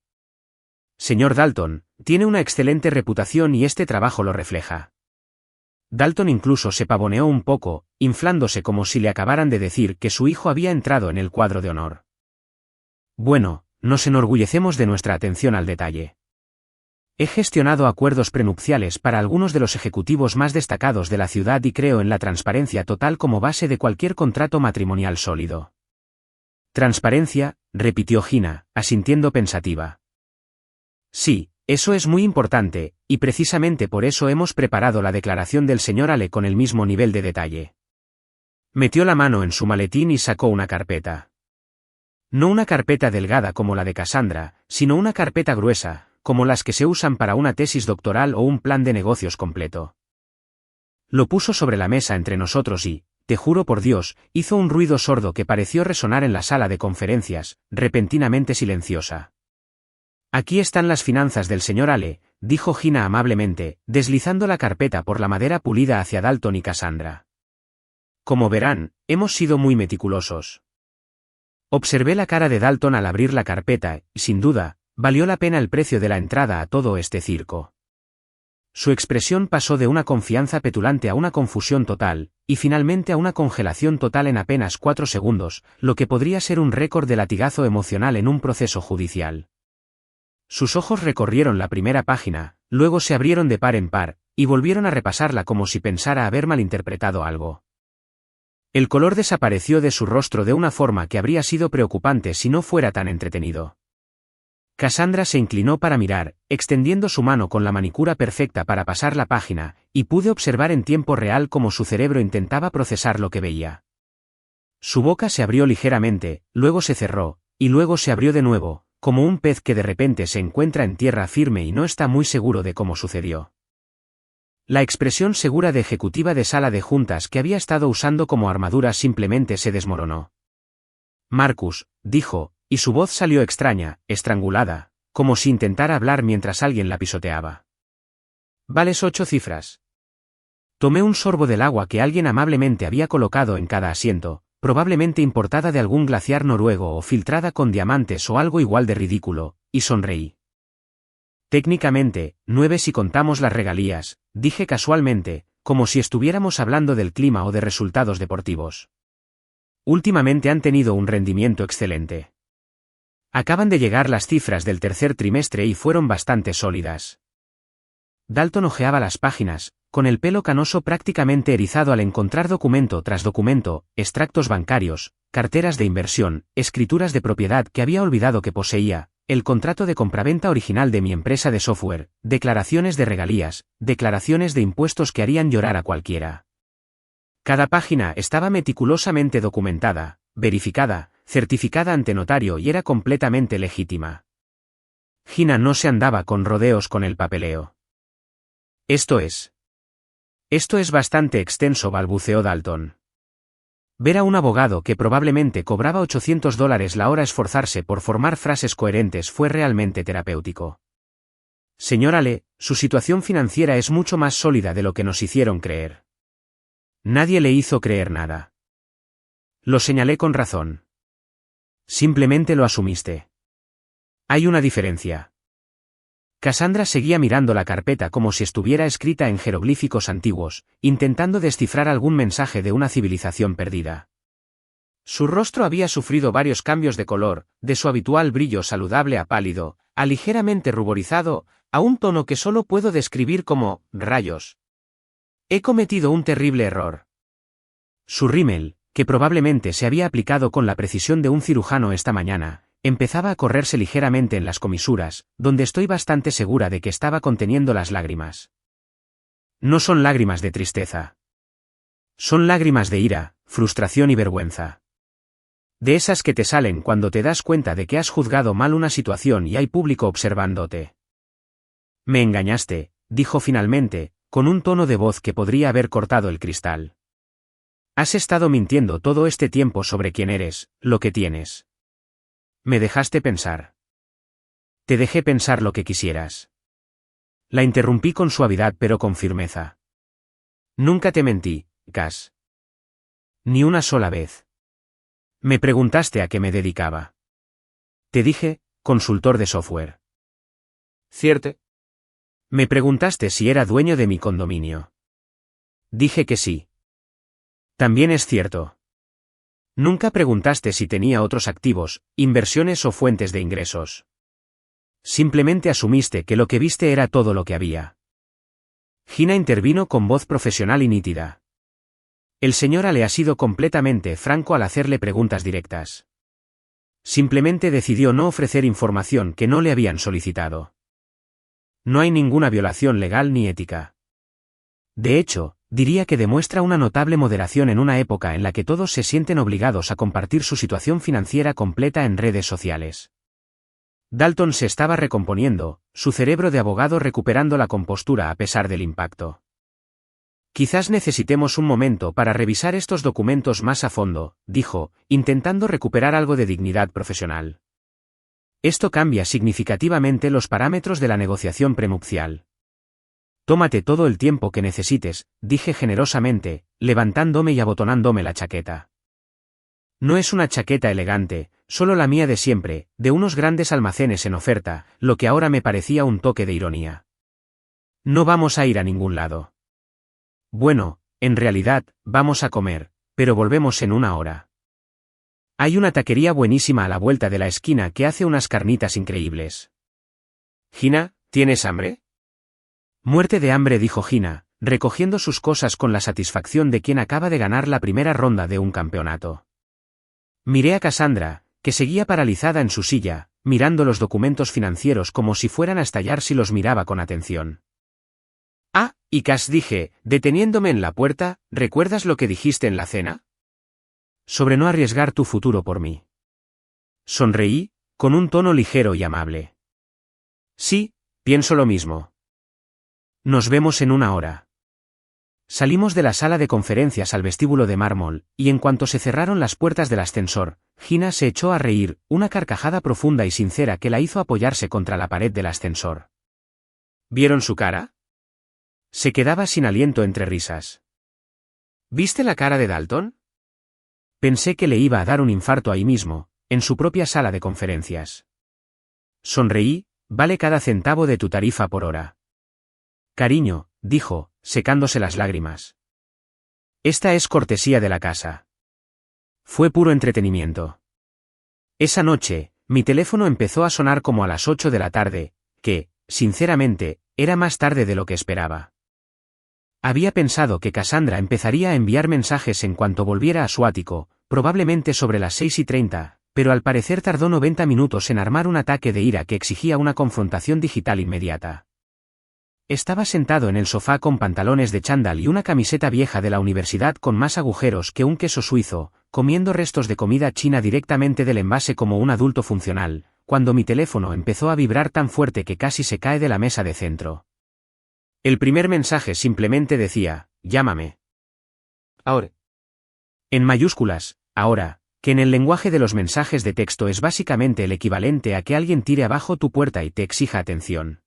Señor Dalton, tiene una excelente reputación y este trabajo lo refleja. Dalton incluso se pavoneó un poco, inflándose como si le acabaran de decir que su hijo había entrado en el cuadro de honor. Bueno, nos enorgullecemos de nuestra atención al detalle. He gestionado acuerdos prenupciales para algunos de los ejecutivos más destacados de la ciudad y creo en la transparencia total como base de cualquier contrato matrimonial sólido. Transparencia, repitió Gina, asintiendo pensativa. Sí, eso es muy importante, y precisamente por eso hemos preparado la declaración del señor Ale con el mismo nivel de detalle. Metió la mano en su maletín y sacó una carpeta. No una carpeta delgada como la de Cassandra, sino una carpeta gruesa, como las que se usan para una tesis doctoral o un plan de negocios completo. Lo puso sobre la mesa entre nosotros y, te juro por Dios, hizo un ruido sordo que pareció resonar en la sala de conferencias, repentinamente silenciosa. Aquí están las finanzas del señor Ale, dijo Gina amablemente, deslizando la carpeta por la madera pulida hacia Dalton y Cassandra. Como verán, hemos sido muy meticulosos. Observé la cara de Dalton al abrir la carpeta, y sin duda, valió la pena el precio de la entrada a todo este circo. Su expresión pasó de una confianza petulante a una confusión total, y finalmente a una congelación total en apenas 4 segundos, lo que podría ser un récord de latigazo emocional en un proceso judicial. Sus ojos recorrieron la primera página, luego se abrieron de par en par, y volvieron a repasarla como si pensara haber malinterpretado algo. El color desapareció de su rostro de una forma que habría sido preocupante si no fuera tan entretenido. Cassandra se inclinó para mirar, extendiendo su mano con la manicura perfecta para pasar la página, y pude observar en tiempo real cómo su cerebro intentaba procesar lo que veía. Su boca se abrió ligeramente, luego se cerró, y luego se abrió de nuevo, como un pez que de repente se encuentra en tierra firme y no está muy seguro de cómo sucedió. La expresión segura de ejecutiva de sala de juntas que había estado usando como armadura simplemente se desmoronó. Marcus, dijo, y su voz salió extraña, estrangulada, como si intentara hablar mientras alguien la pisoteaba. ¿Vales 8 cifras? Tomé un sorbo del agua que alguien amablemente había colocado en cada asiento, probablemente importada de algún glaciar noruego o filtrada con diamantes o algo igual de ridículo, y sonreí. Técnicamente, 9 si contamos las regalías, dije casualmente, como si estuviéramos hablando del clima o de resultados deportivos. Últimamente han tenido un rendimiento excelente. Acaban de llegar las cifras del tercer trimestre y fueron bastante sólidas. Dalton hojeaba las páginas, con el pelo canoso prácticamente erizado al encontrar documento tras documento, extractos bancarios, carteras de inversión, escrituras de propiedad que había olvidado que poseía, el contrato de compraventa original de mi empresa de software, declaraciones de regalías, declaraciones de impuestos que harían llorar a cualquiera. Cada página estaba meticulosamente documentada, verificada, certificada ante notario y era completamente legítima. Gina no se andaba con rodeos con el papeleo. Esto es bastante extenso, balbuceó Dalton. Ver a un abogado que probablemente cobraba $800 la hora esforzarse por formar frases coherentes fue realmente terapéutico. Señor Ale, su situación financiera es mucho más sólida de lo que nos hicieron creer. Nadie le hizo creer nada. Lo señalé con razón. Simplemente lo asumiste. Hay una diferencia. Cassandra seguía mirando la carpeta como si estuviera escrita en jeroglíficos antiguos, intentando descifrar algún mensaje de una civilización perdida. Su rostro había sufrido varios cambios de color, de su habitual brillo saludable a pálido, a ligeramente ruborizado, a un tono que solo puedo describir como rayos. He cometido un terrible error. Su rímel, que probablemente se había aplicado con la precisión de un cirujano esta mañana, empezaba a correrse ligeramente en las comisuras, donde estoy bastante segura de que estaba conteniendo las lágrimas. No son lágrimas de tristeza. Son lágrimas de ira, frustración y vergüenza. De esas que te salen cuando te das cuenta de que has juzgado mal una situación y hay público observándote. Me engañaste, dijo finalmente, con un tono de voz que podría haber cortado el cristal. Has estado mintiendo todo este tiempo sobre quién eres, lo que tienes. Me dejaste pensar. Te dejé pensar lo que quisieras. La interrumpí con suavidad pero con firmeza. Nunca te mentí, Cass. Ni una sola vez. Me preguntaste a qué me dedicaba. Te dije, consultor de software. ¿Cierto? Me preguntaste si era dueño de mi condominio. Dije que sí. También es cierto. Nunca preguntaste si tenía otros activos, inversiones o fuentes de ingresos. Simplemente asumiste que lo que viste era todo lo que había. Gina intervino con voz profesional y nítida. El señor Ale ha sido completamente franco al hacerle preguntas directas. Simplemente decidió no ofrecer información que no le habían solicitado. No hay ninguna violación legal ni ética. De hecho, diría que demuestra una notable moderación en una época en la que todos se sienten obligados a compartir su situación financiera completa en redes sociales. Dalton se estaba recomponiendo, su cerebro de abogado recuperando la compostura a pesar del impacto. Quizás necesitemos un momento para revisar estos documentos más a fondo, dijo, intentando recuperar algo de dignidad profesional. Esto cambia significativamente los parámetros de la negociación prenupcial. Tómate todo el tiempo que necesites, dije generosamente, levantándome y abotonándome la chaqueta. No es una chaqueta elegante, solo la mía de siempre, de unos grandes almacenes en oferta, lo que ahora me parecía un toque de ironía. No vamos a ir a ningún lado. Bueno, en realidad, vamos a comer, pero volvemos en una hora. Hay una taquería buenísima a la vuelta de la esquina que hace unas carnitas increíbles. Gina, ¿tienes hambre? Muerte de hambre, dijo Gina, recogiendo sus cosas con la satisfacción de quien acaba de ganar la primera ronda de un campeonato. Miré a Cassandra, que seguía paralizada en su silla, mirando los documentos financieros como si fueran a estallar si los miraba con atención. Ah, y Cass, dije, deteniéndome en la puerta, ¿recuerdas lo que dijiste en la cena? Sobre no arriesgar tu futuro por mí. Sonreí, con un tono ligero y amable. Sí, pienso lo mismo. Nos vemos en una hora. Salimos de la sala de conferencias al vestíbulo de mármol, y en cuanto se cerraron las puertas del ascensor, Gina se echó a reír, una carcajada profunda y sincera que la hizo apoyarse contra la pared del ascensor. ¿Vieron su cara? Se quedaba sin aliento entre risas. ¿Viste la cara de Dalton? Pensé que le iba a dar un infarto ahí mismo, en su propia sala de conferencias. Sonreí, vale cada centavo de tu tarifa por hora. Cariño, dijo, secándose las lágrimas. Esta es cortesía de la casa. Fue puro entretenimiento. Esa noche, mi teléfono empezó a sonar como a las 8 de la tarde, que, sinceramente, era más tarde de lo que esperaba. Había pensado que Cassandra empezaría a enviar mensajes en cuanto volviera a su ático, probablemente sobre las 6:30, pero al parecer tardó 90 minutos en armar un ataque de ira que exigía una confrontación digital inmediata. Estaba sentado en el sofá con pantalones de chándal y una camiseta vieja de la universidad con más agujeros que un queso suizo, comiendo restos de comida china directamente del envase como un adulto funcional, cuando mi teléfono empezó a vibrar tan fuerte que casi se cae de la mesa de centro. El primer mensaje simplemente decía, llámame. Ahora. En mayúsculas, ahora, que en el lenguaje de los mensajes de texto es básicamente el equivalente a que alguien tire abajo tu puerta y te exija atención.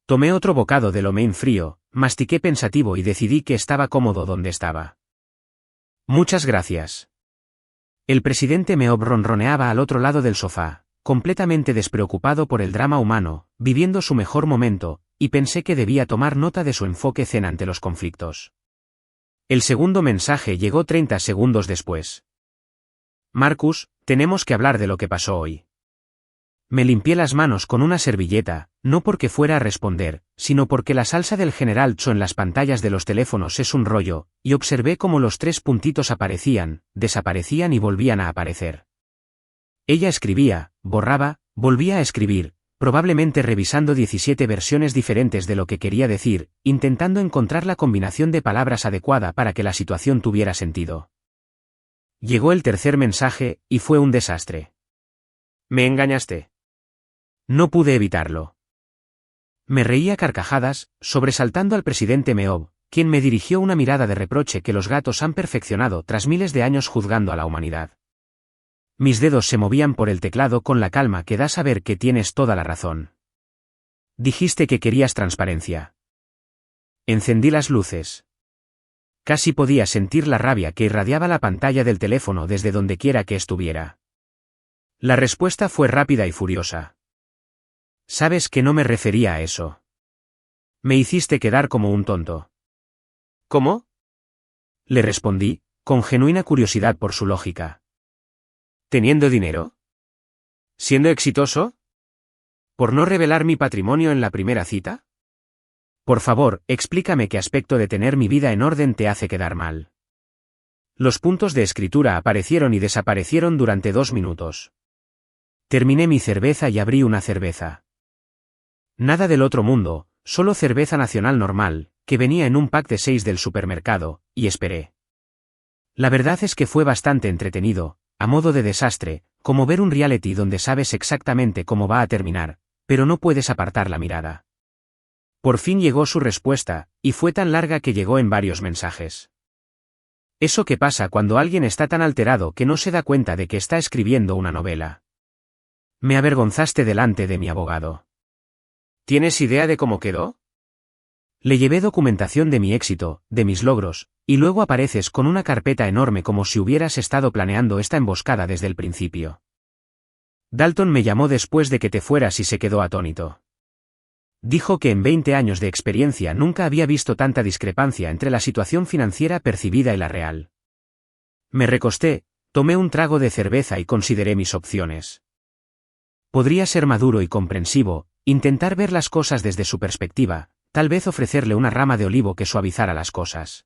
Tomé otro bocado de lo mein frío, mastiqué pensativo y decidí que estaba cómodo donde estaba. Muchas gracias. El presidente Meob ronroneaba al otro lado del sofá, completamente despreocupado por el drama humano, viviendo su mejor momento, y pensé que debía tomar nota de su enfoque zen ante los conflictos. El segundo mensaje llegó 30 segundos después. Marcus, tenemos que hablar de lo que pasó hoy. Me limpié las manos con una servilleta, no porque fuera a responder, sino porque la salsa del General Tso en las pantallas de los teléfonos es un rollo, y observé cómo los 3 puntitos aparecían, desaparecían y volvían a aparecer. Ella escribía, borraba, volvía a escribir, probablemente revisando 17 versiones diferentes de lo que quería decir, intentando encontrar la combinación de palabras adecuada para que la situación tuviera sentido. Llegó el tercer mensaje, y fue un desastre. Me engañaste. No pude evitarlo. Me reí a carcajadas, sobresaltando al presidente Meob, quien me dirigió una mirada de reproche que los gatos han perfeccionado tras miles de años juzgando a la humanidad. Mis dedos se movían por el teclado con la calma que da saber que tienes toda la razón. Dijiste que querías transparencia. Encendí las luces. Casi podía sentir la rabia que irradiaba la pantalla del teléfono desde donde quiera que estuviera. La respuesta fue rápida y furiosa. Sabes que no me refería a eso. Me hiciste quedar como un tonto. ¿Cómo? Le respondí, con genuina curiosidad por su lógica. ¿Teniendo dinero? ¿Siendo exitoso? ¿Por no revelar mi patrimonio en la primera cita? Por favor, explícame qué aspecto de tener mi vida en orden te hace quedar mal. Los puntos de escritura aparecieron y desaparecieron durante 2 minutos. Terminé mi cerveza y abrí una cerveza. Nada del otro mundo, solo cerveza nacional normal, que venía en un pack de 6 del supermercado, y esperé. La verdad es que fue bastante entretenido, a modo de desastre, como ver un reality donde sabes exactamente cómo va a terminar, pero no puedes apartar la mirada. Por fin llegó su respuesta, y fue tan larga que llegó en varios mensajes. Eso que pasa cuando alguien está tan alterado que no se da cuenta de que está escribiendo una novela. Me avergonzaste delante de mi abogado. ¿Tienes idea de cómo quedó? Le llevé documentación de mi éxito, de mis logros, y luego apareces con una carpeta enorme como si hubieras estado planeando esta emboscada desde el principio. Dalton me llamó después de que te fueras y se quedó atónito. Dijo que en 20 años de experiencia nunca había visto tanta discrepancia entre la situación financiera percibida y la real. Me recosté, tomé un trago de cerveza y consideré mis opciones. Podría ser maduro y comprensivo, intentar ver las cosas desde su perspectiva, tal vez ofrecerle una rama de olivo que suavizara las cosas.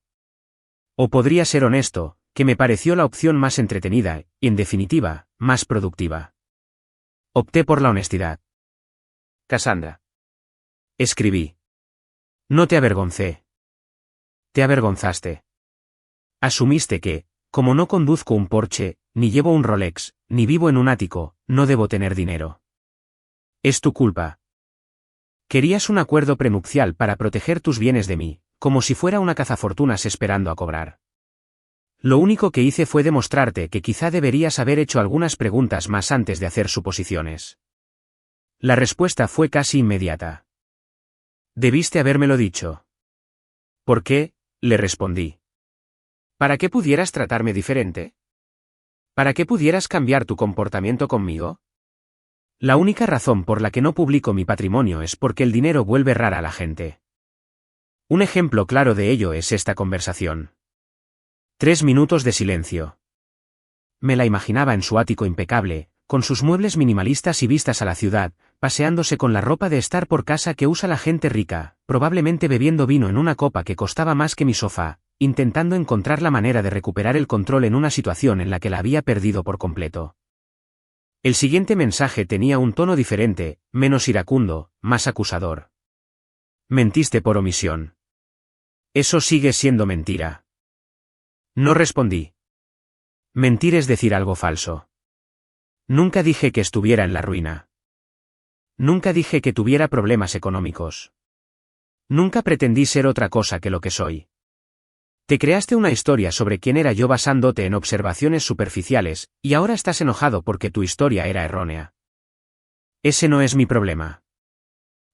O podría ser honesto, que me pareció la opción más entretenida, y en definitiva, más productiva. Opté por la honestidad. Cassandra. Escribí. No te avergoncé. Te avergonzaste. Asumiste que, como no conduzco un Porsche, ni llevo un Rolex, ni vivo en un ático, no debo tener dinero. Es tu culpa. Querías un acuerdo prenupcial para proteger tus bienes de mí, como si fuera una cazafortunas esperando a cobrar. Lo único que hice fue demostrarte que quizá deberías haber hecho algunas preguntas más antes de hacer suposiciones. La respuesta fue casi inmediata. Debiste habérmelo dicho. ¿Por qué? Le respondí. ¿Para qué pudieras tratarme diferente? ¿Para qué pudieras cambiar tu comportamiento conmigo? La única razón por la que no publico mi patrimonio es porque el dinero vuelve rara a la gente. Un ejemplo claro de ello es esta conversación. 3 minutos de silencio. Me la imaginaba en su ático impecable, con sus muebles minimalistas y vistas a la ciudad, paseándose con la ropa de estar por casa que usa la gente rica, probablemente bebiendo vino en una copa que costaba más que mi sofá, intentando encontrar la manera de recuperar el control en una situación en la que la había perdido por completo. El siguiente mensaje tenía un tono diferente, menos iracundo, más acusador. Mentiste por omisión. Eso sigue siendo mentira. No respondí. Mentir es decir algo falso. Nunca dije que estuviera en la ruina. Nunca dije que tuviera problemas económicos. Nunca pretendí ser otra cosa que lo que soy. Te creaste una historia sobre quién era yo basándote en observaciones superficiales, y ahora estás enojado porque tu historia era errónea. Ese no es mi problema.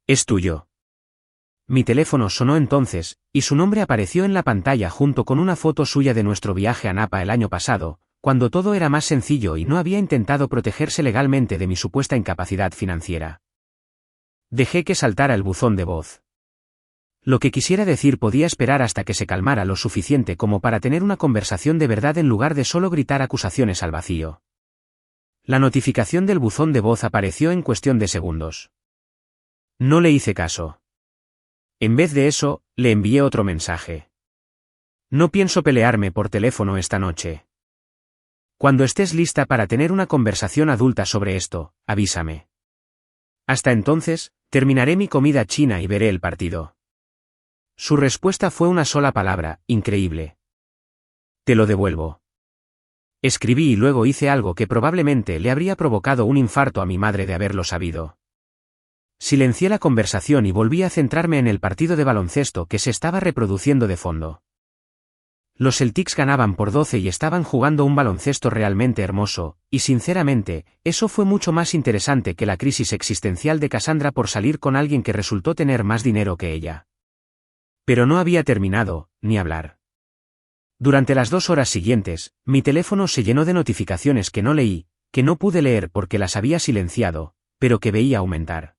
Es tuyo. Mi teléfono sonó entonces, y su nombre apareció en la pantalla junto con una foto suya de nuestro viaje a Napa el año pasado, cuando todo era más sencillo y no había intentado protegerse legalmente de mi supuesta incapacidad financiera. Dejé que saltara el buzón de voz. Lo que quisiera decir podía esperar hasta que se calmara lo suficiente como para tener una conversación de verdad en lugar de solo gritar acusaciones al vacío. La notificación del buzón de voz apareció en cuestión de segundos. No le hice caso. En vez de eso, le envié otro mensaje. No pienso pelearme por teléfono esta noche. Cuando estés lista para tener una conversación adulta sobre esto, avísame. Hasta entonces, terminaré mi comida china y veré el partido. Su respuesta fue una sola palabra: increíble. Te lo devuelvo. Escribí y luego hice algo que probablemente le habría provocado un infarto a mi madre de haberlo sabido. Silencié la conversación y volví a centrarme en el partido de baloncesto que se estaba reproduciendo de fondo. Los Celtics ganaban por 12 y estaban jugando un baloncesto realmente hermoso, y sinceramente, eso fue mucho más interesante que la crisis existencial de Cassandra por salir con alguien que resultó tener más dinero que ella. Pero no había terminado, ni hablar. Durante las 2 horas siguientes, mi teléfono se llenó de notificaciones que no leí, que no pude leer porque las había silenciado, pero que veía aumentar.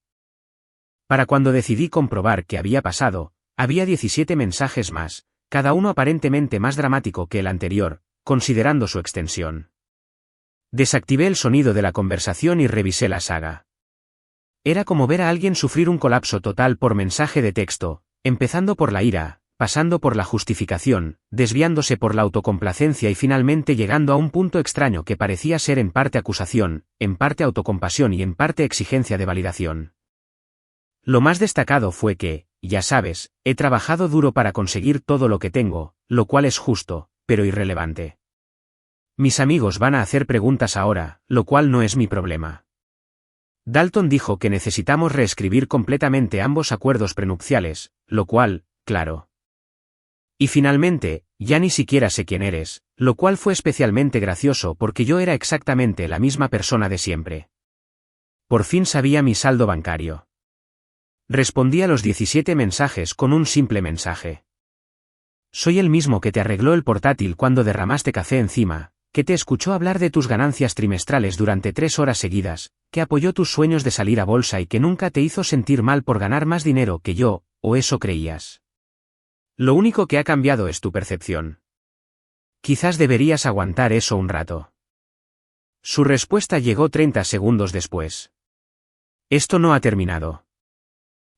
Para cuando decidí comprobar qué había pasado, había 17 mensajes más, cada uno aparentemente más dramático que el anterior, considerando su extensión. Desactivé el sonido de la conversación y revisé la saga. Era como ver a alguien sufrir un colapso total por mensaje de texto, empezando por la ira, pasando por la justificación, desviándose por la autocomplacencia y finalmente llegando a un punto extraño que parecía ser en parte acusación, en parte autocompasión y en parte exigencia de validación. Lo más destacado fue que, ya sabes, he trabajado duro para conseguir todo lo que tengo, lo cual es justo, pero irrelevante. Mis amigos van a hacer preguntas ahora, lo cual no es mi problema. Dalton dijo que necesitamos reescribir completamente ambos acuerdos prenupciales, lo cual, claro. Y finalmente, ya ni siquiera sé quién eres, lo cual fue especialmente gracioso porque yo era exactamente la misma persona de siempre. Por fin sabía mi saldo bancario. Respondí a los 17 mensajes con un simple mensaje. Soy el mismo que te arregló el portátil cuando derramaste café encima, que te escuchó hablar de tus ganancias trimestrales durante 3 horas seguidas, que apoyó tus sueños de salir a bolsa y que nunca te hizo sentir mal por ganar más dinero que yo, o eso creías. Lo único que ha cambiado es tu percepción. Quizás deberías aguantar eso un rato. Su respuesta llegó 30 segundos después. Esto no ha terminado.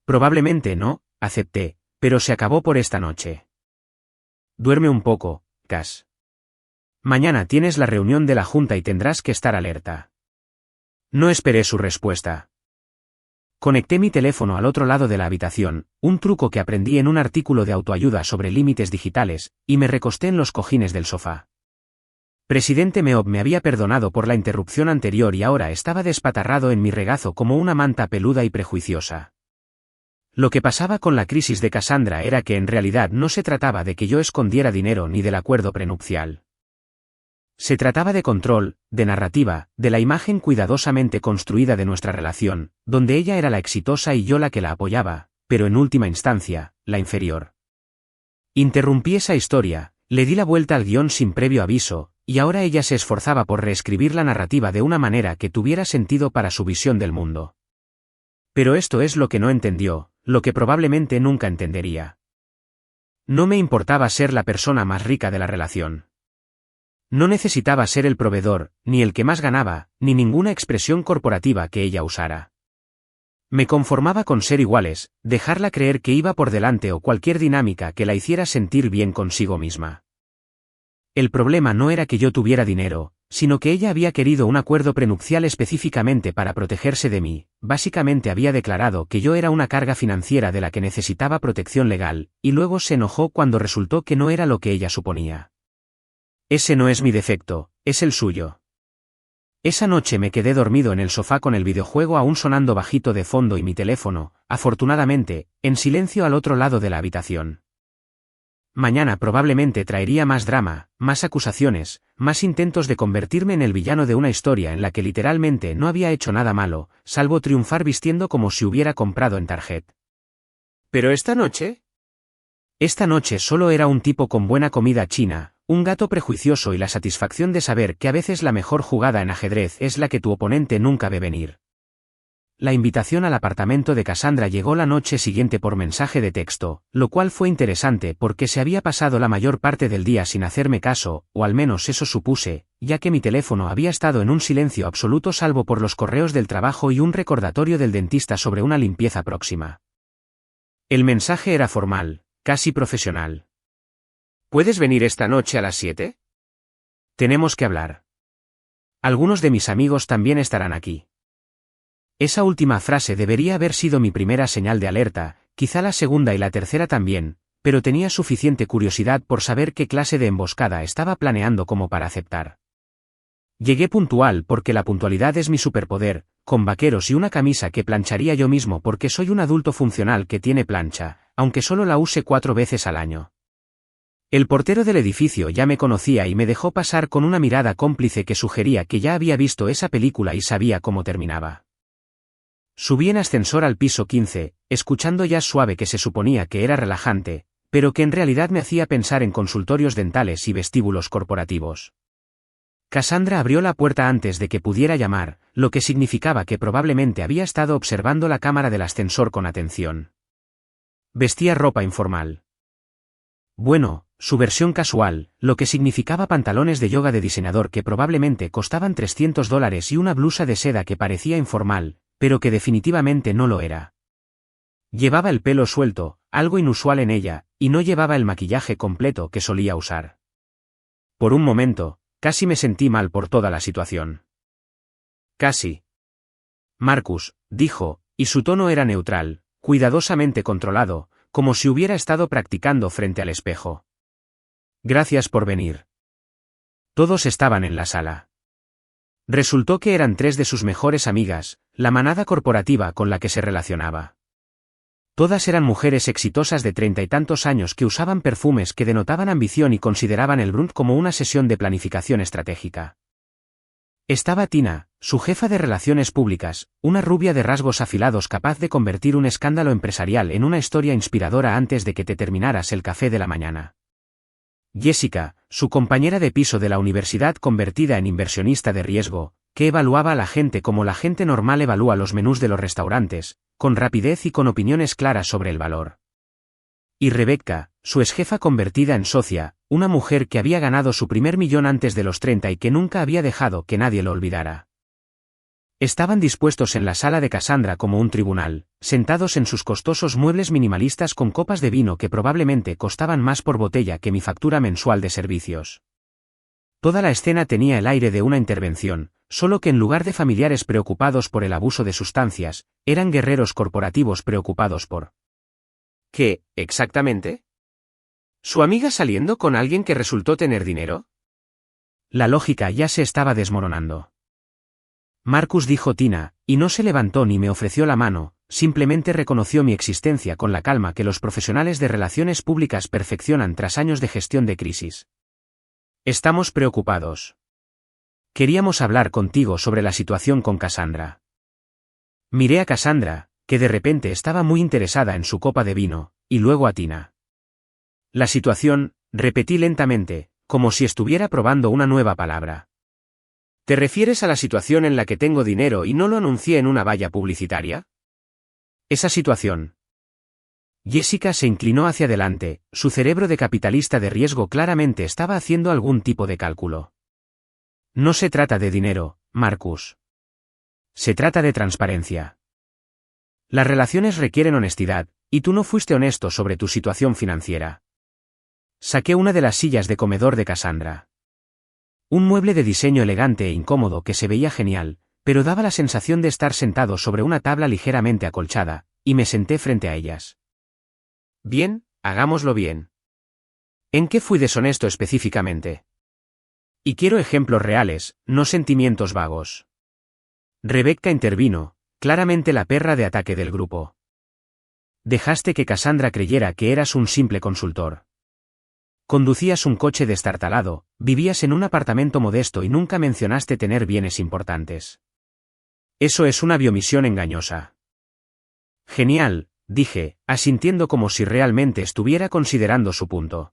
Probablemente no, acepté, pero se acabó por esta noche. Duerme un poco, Cass. Mañana tienes la reunión de la junta y tendrás que estar alerta. No esperé su respuesta. Conecté mi teléfono al otro lado de la habitación, un truco que aprendí en un artículo de autoayuda sobre límites digitales, y me recosté en los cojines del sofá. Presidente Meob me había perdonado por la interrupción anterior y ahora estaba despatarrado en mi regazo como una manta peluda y prejuiciosa. Lo que pasaba con la crisis de Cassandra era que en realidad no se trataba de que yo escondiera dinero ni del acuerdo prenupcial. Se trataba de control, de narrativa, de la imagen cuidadosamente construida de nuestra relación, donde ella era la exitosa y yo la que la apoyaba, pero en última instancia, la inferior. Interrumpí esa historia, le di la vuelta al guión sin previo aviso, y ahora ella se esforzaba por reescribir la narrativa de una manera que tuviera sentido para su visión del mundo. Pero esto es lo que no entendió, lo que probablemente nunca entendería. No me importaba ser la persona más rica de la relación. No necesitaba ser el proveedor, ni el que más ganaba, ni ninguna expresión corporativa que ella usara. Me conformaba con ser iguales, dejarla creer que iba por delante o cualquier dinámica que la hiciera sentir bien consigo misma. El problema no era que yo tuviera dinero, sino que ella había querido un acuerdo prenupcial específicamente para protegerse de mí, básicamente había declarado que yo era una carga financiera de la que necesitaba protección legal, y luego se enojó cuando resultó que no era lo que ella suponía. Ese no es mi defecto, es el suyo. Esa noche me quedé dormido en el sofá con el videojuego aún sonando bajito de fondo y mi teléfono, afortunadamente, en silencio al otro lado de la habitación. Mañana probablemente traería más drama, más acusaciones, más intentos de convertirme en el villano de una historia en la que literalmente no había hecho nada malo, salvo triunfar vistiendo como si hubiera comprado en Target. ¿Pero esta noche? Esta noche solo era un tipo con buena comida china, un gato prejuicioso y la satisfacción de saber que a veces la mejor jugada en ajedrez es la que tu oponente nunca ve venir. La invitación al apartamento de Cassandra llegó la noche siguiente por mensaje de texto, lo cual fue interesante porque se había pasado la mayor parte del día sin hacerme caso, o al menos eso supuse, ya que mi teléfono había estado en un silencio absoluto salvo por los correos del trabajo y un recordatorio del dentista sobre una limpieza próxima. El mensaje era formal, casi profesional. ¿Puedes venir esta noche a las 7? Tenemos que hablar. Algunos de mis amigos también estarán aquí. Esa última frase debería haber sido mi primera señal de alerta, quizá la segunda y la tercera también, pero tenía suficiente curiosidad por saber qué clase de emboscada estaba planeando como para aceptar. Llegué puntual porque la puntualidad es mi superpoder, con vaqueros y una camisa que plancharía yo mismo porque soy un adulto funcional que tiene plancha, aunque solo la use 4 veces al año. El portero del edificio ya me conocía y me dejó pasar con una mirada cómplice que sugería que ya había visto esa película y sabía cómo terminaba. Subí en ascensor al piso 15, escuchando jazz suave que se suponía que era relajante, pero que en realidad me hacía pensar en consultorios dentales y vestíbulos corporativos. Cassandra abrió la puerta antes de que pudiera llamar, lo que significaba que probablemente había estado observando la cámara del ascensor con atención. Vestía ropa informal. Bueno, su versión casual, lo que significaba pantalones de yoga de diseñador que probablemente costaban $300 y una blusa de seda que parecía informal, pero que definitivamente no lo era. Llevaba el pelo suelto, algo inusual en ella, y no llevaba el maquillaje completo que solía usar. Por un momento, casi me sentí mal por toda la situación. Casi. Marcus, dijo, y su tono era neutral, cuidadosamente controlado, como si hubiera estado practicando frente al espejo. Gracias por venir. Todos estaban en la sala. Resultó que eran 3 de sus mejores amigas, la manada corporativa con la que se relacionaba. Todas eran mujeres exitosas de 30 y tantos años que usaban perfumes que denotaban ambición y consideraban el brunch como una sesión de planificación estratégica. Estaba Tina, su jefa de relaciones públicas, una rubia de rasgos afilados capaz de convertir un escándalo empresarial en una historia inspiradora antes de que te terminaras el café de la mañana. Jessica, su compañera de piso de la universidad convertida en inversionista de riesgo, que evaluaba a la gente como la gente normal evalúa los menús de los restaurantes, con rapidez y con opiniones claras sobre el valor. Y Rebecca, su exjefa convertida en socia, una mujer que había ganado su primer millón antes de los 30 y que nunca había dejado que nadie lo olvidara. Estaban dispuestos en la sala de Cassandra como un tribunal, sentados en sus costosos muebles minimalistas con copas de vino que probablemente costaban más por botella que mi factura mensual de servicios. Toda la escena tenía el aire de una intervención, solo que en lugar de familiares preocupados por el abuso de sustancias, eran guerreros corporativos preocupados por... ¿Qué, exactamente? ¿Su amiga saliendo con alguien que resultó tener dinero? La lógica ya se estaba desmoronando. Marcus, dijo Tina, y no se levantó ni me ofreció la mano, simplemente reconoció mi existencia con la calma que los profesionales de relaciones públicas perfeccionan tras años de gestión de crisis. Estamos preocupados. Queríamos hablar contigo sobre la situación con Cassandra. Miré a Cassandra, que de repente estaba muy interesada en su copa de vino, y luego a Tina. La situación, repetí lentamente, como si estuviera probando una nueva palabra. ¿Te refieres a la situación en la que tengo dinero y no lo anuncié en una valla publicitaria? Esa situación. Jessica se inclinó hacia adelante, su cerebro de capitalista de riesgo claramente estaba haciendo algún tipo de cálculo. No se trata de dinero, Marcus. Se trata de transparencia. Las relaciones requieren honestidad, y tú no fuiste honesto sobre tu situación financiera. Saqué una de las sillas de comedor de Cassandra. Un mueble de diseño elegante e incómodo que se veía genial, pero daba la sensación de estar sentado sobre una tabla ligeramente acolchada, y me senté frente a ellas. Bien, hagámoslo bien. ¿En qué fui deshonesto específicamente? Y quiero ejemplos reales, no sentimientos vagos. Rebecca intervino, claramente la perra de ataque del grupo. Dejaste que Cassandra creyera que eras un simple consultor. Conducías un coche destartalado, vivías en un apartamento modesto y nunca mencionaste tener bienes importantes. Eso es una biomisión engañosa. Genial, dije, asintiendo como si realmente estuviera considerando su punto.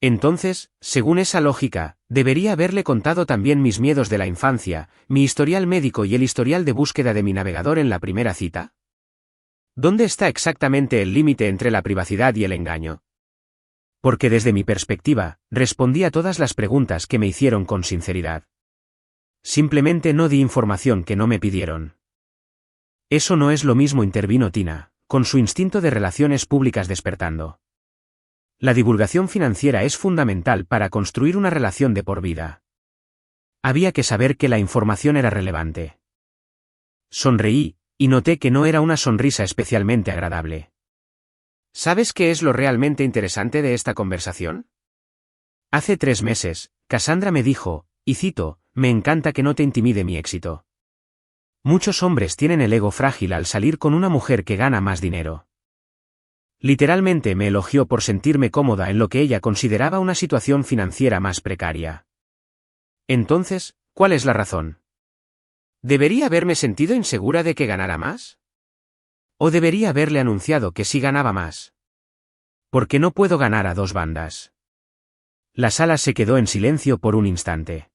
Entonces, según esa lógica, debería haberle contado también mis miedos de la infancia, mi historial médico y el historial de búsqueda de mi navegador en la primera cita. ¿Dónde está exactamente el límite entre la privacidad y el engaño? Porque desde mi perspectiva, respondí a todas las preguntas que me hicieron con sinceridad. Simplemente no di información que no me pidieron. Eso no es lo mismo, intervino Tina, con su instinto de relaciones públicas despertando. La divulgación financiera es fundamental para construir una relación de por vida. Había que saber que la información era relevante. Sonreí, y noté que no era una sonrisa especialmente agradable. ¿Sabes qué es lo realmente interesante de esta conversación? Hace 3 meses, Cassandra me dijo, y cito, me encanta que no te intimide mi éxito. Muchos hombres tienen el ego frágil al salir con una mujer que gana más dinero. Literalmente me elogió por sentirme cómoda en lo que ella consideraba una situación financiera más precaria. Entonces, ¿cuál es la razón? ¿Debería haberme sentido insegura de que ganara más? ¿O debería haberle anunciado que sí ganaba más? Porque no puedo ganar a 2 bandas. La sala se quedó en silencio por un instante.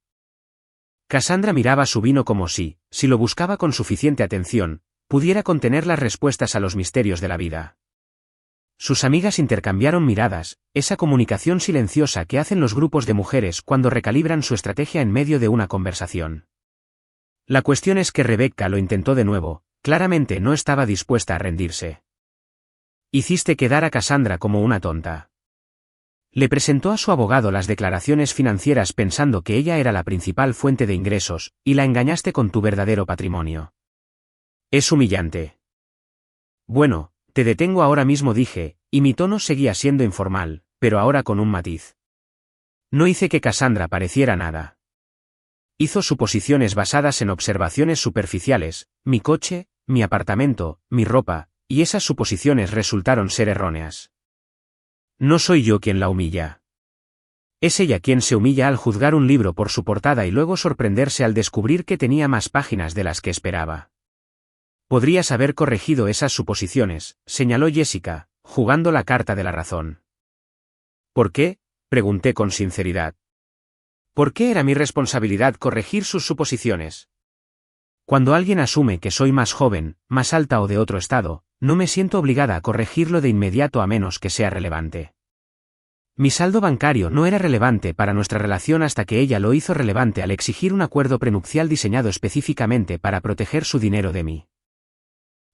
Cassandra miraba su vino como si lo buscaba con suficiente atención, pudiera contener las respuestas a los misterios de la vida. Sus amigas intercambiaron miradas, esa comunicación silenciosa que hacen los grupos de mujeres cuando recalibran su estrategia en medio de una conversación. La cuestión es que Rebecca lo intentó de nuevo, claramente no estaba dispuesta a rendirse. Hiciste quedar a Cassandra como una tonta. Le presentó a su abogado las declaraciones financieras pensando que ella era la principal fuente de ingresos, y la engañaste con tu verdadero patrimonio. Es humillante. Bueno, te detengo ahora mismo, dije, y mi tono seguía siendo informal, pero ahora con un matiz. No hice que Cassandra pareciera nada. Hizo suposiciones basadas en observaciones superficiales, mi coche, mi apartamento, mi ropa, y esas suposiciones resultaron ser erróneas. No soy yo quien la humilla. Es ella quien se humilla al juzgar un libro por su portada y luego sorprenderse al descubrir que tenía más páginas de las que esperaba. Podrías haber corregido esas suposiciones, señaló Jessica, jugando la carta de la razón. ¿Por qué?, pregunté con sinceridad. ¿Por qué era mi responsabilidad corregir sus suposiciones? Cuando alguien asume que soy más joven, más alta o de otro estado, no me siento obligada a corregirlo de inmediato a menos que sea relevante. Mi saldo bancario no era relevante para nuestra relación hasta que ella lo hizo relevante al exigir un acuerdo prenupcial diseñado específicamente para proteger su dinero de mí.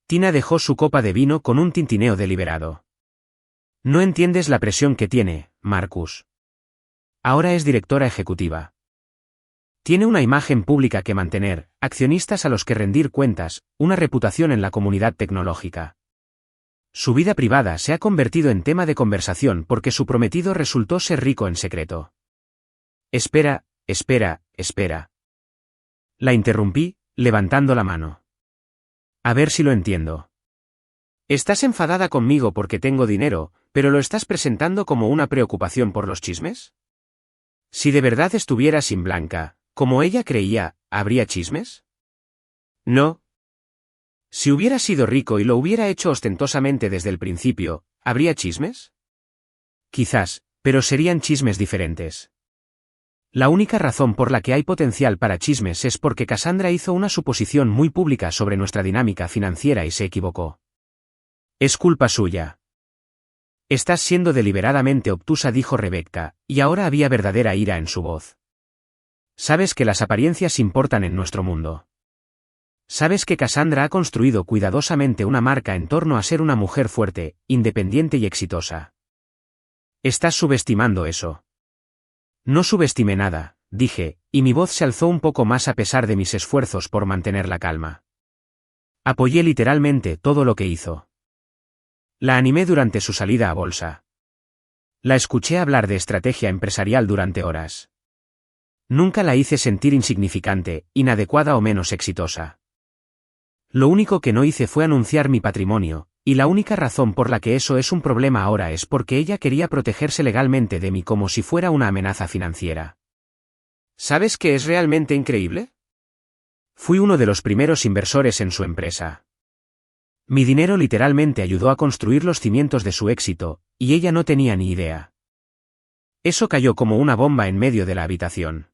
Tina dejó su copa de vino con un tintineo deliberado. No entiendes la presión que tiene, Marcus. Ahora es directora ejecutiva. Tiene una imagen pública que mantener, accionistas a los que rendir cuentas, una reputación en la comunidad tecnológica. Su vida privada se ha convertido en tema de conversación porque su prometido resultó ser rico en secreto. Espera. La interrumpí, levantando la mano. A ver si lo entiendo. ¿Estás enfadada conmigo porque tengo dinero, pero lo estás presentando como una preocupación por los chismes? Si de verdad estuviera sin Blanca, como ella creía, ¿habría chismes? No. Si hubiera sido rico y lo hubiera hecho ostentosamente desde el principio, ¿habría chismes? Quizás, pero serían chismes diferentes. La única razón por la que hay potencial para chismes es porque Cassandra hizo una suposición muy pública sobre nuestra dinámica financiera y se equivocó. Es culpa suya. Estás siendo deliberadamente obtusa, dijo Rebecca, y ahora había verdadera ira en su voz. Sabes que las apariencias importan en nuestro mundo. Sabes que Cassandra ha construido cuidadosamente una marca en torno a ser una mujer fuerte, independiente y exitosa. Estás subestimando eso. No subestimé nada, dije, y mi voz se alzó un poco más a pesar de mis esfuerzos por mantener la calma. Apoyé literalmente todo lo que hizo. La animé durante su salida a bolsa. La escuché hablar de estrategia empresarial durante horas. Nunca la hice sentir insignificante, inadecuada o menos exitosa. Lo único que no hice fue anunciar mi patrimonio, y la única razón por la que eso es un problema ahora es porque ella quería protegerse legalmente de mí como si fuera una amenaza financiera. ¿Sabes qué es realmente increíble? Fui uno de los primeros inversores en su empresa. Mi dinero literalmente ayudó a construir los cimientos de su éxito, y ella no tenía ni idea. Eso cayó como una bomba en medio de la habitación.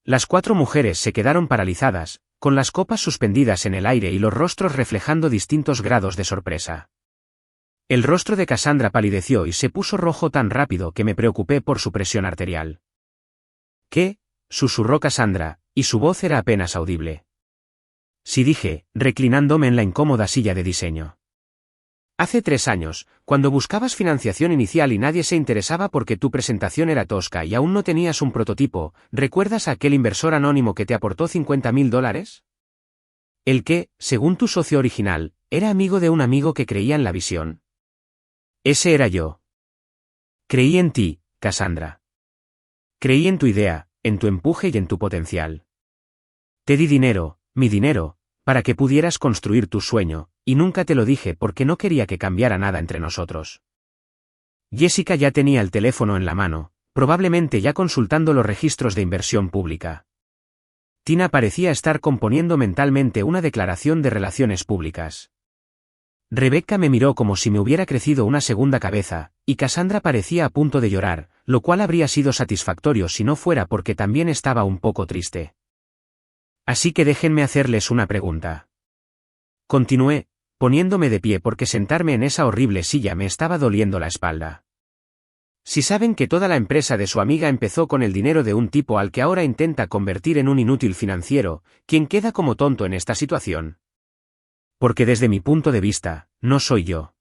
Las 4 mujeres se quedaron paralizadas, con las copas suspendidas en el aire y los rostros reflejando distintos grados de sorpresa. El rostro de Cassandra palideció y se puso rojo tan rápido que me preocupé por su presión arterial. ¿Qué? Susurró Cassandra, y su voz era apenas audible. Sí, dije, reclinándome en la incómoda silla de diseño. Hace 3 años, cuando buscabas financiación inicial y nadie se interesaba porque tu presentación era tosca y aún no tenías un prototipo, ¿recuerdas a aquel inversor anónimo que te aportó $50.000? El que, según tu socio original, era amigo de un amigo que creía en la visión. Ese era yo. Creí en ti, Cassandra. Creí en tu idea, en tu empuje y en tu potencial. Te di dinero, mi dinero, para que pudieras construir tu sueño, y nunca te lo dije porque no quería que cambiara nada entre nosotros. Jessica ya tenía el teléfono en la mano, probablemente ya consultando los registros de inversión pública. Tina parecía estar componiendo mentalmente una declaración de relaciones públicas. Rebecca me miró como si me hubiera crecido una segunda cabeza, y Cassandra parecía a punto de llorar, lo cual habría sido satisfactorio si no fuera porque también estaba un poco triste. Así que déjenme hacerles una pregunta. Continué, poniéndome de pie porque sentarme en esa horrible silla me estaba doliendo la espalda. Si saben que toda la empresa de su amiga empezó con el dinero de un tipo al que ahora intenta convertir en un inútil financiero, ¿quién queda como tonto en esta situación? Porque desde mi punto de vista, no soy yo.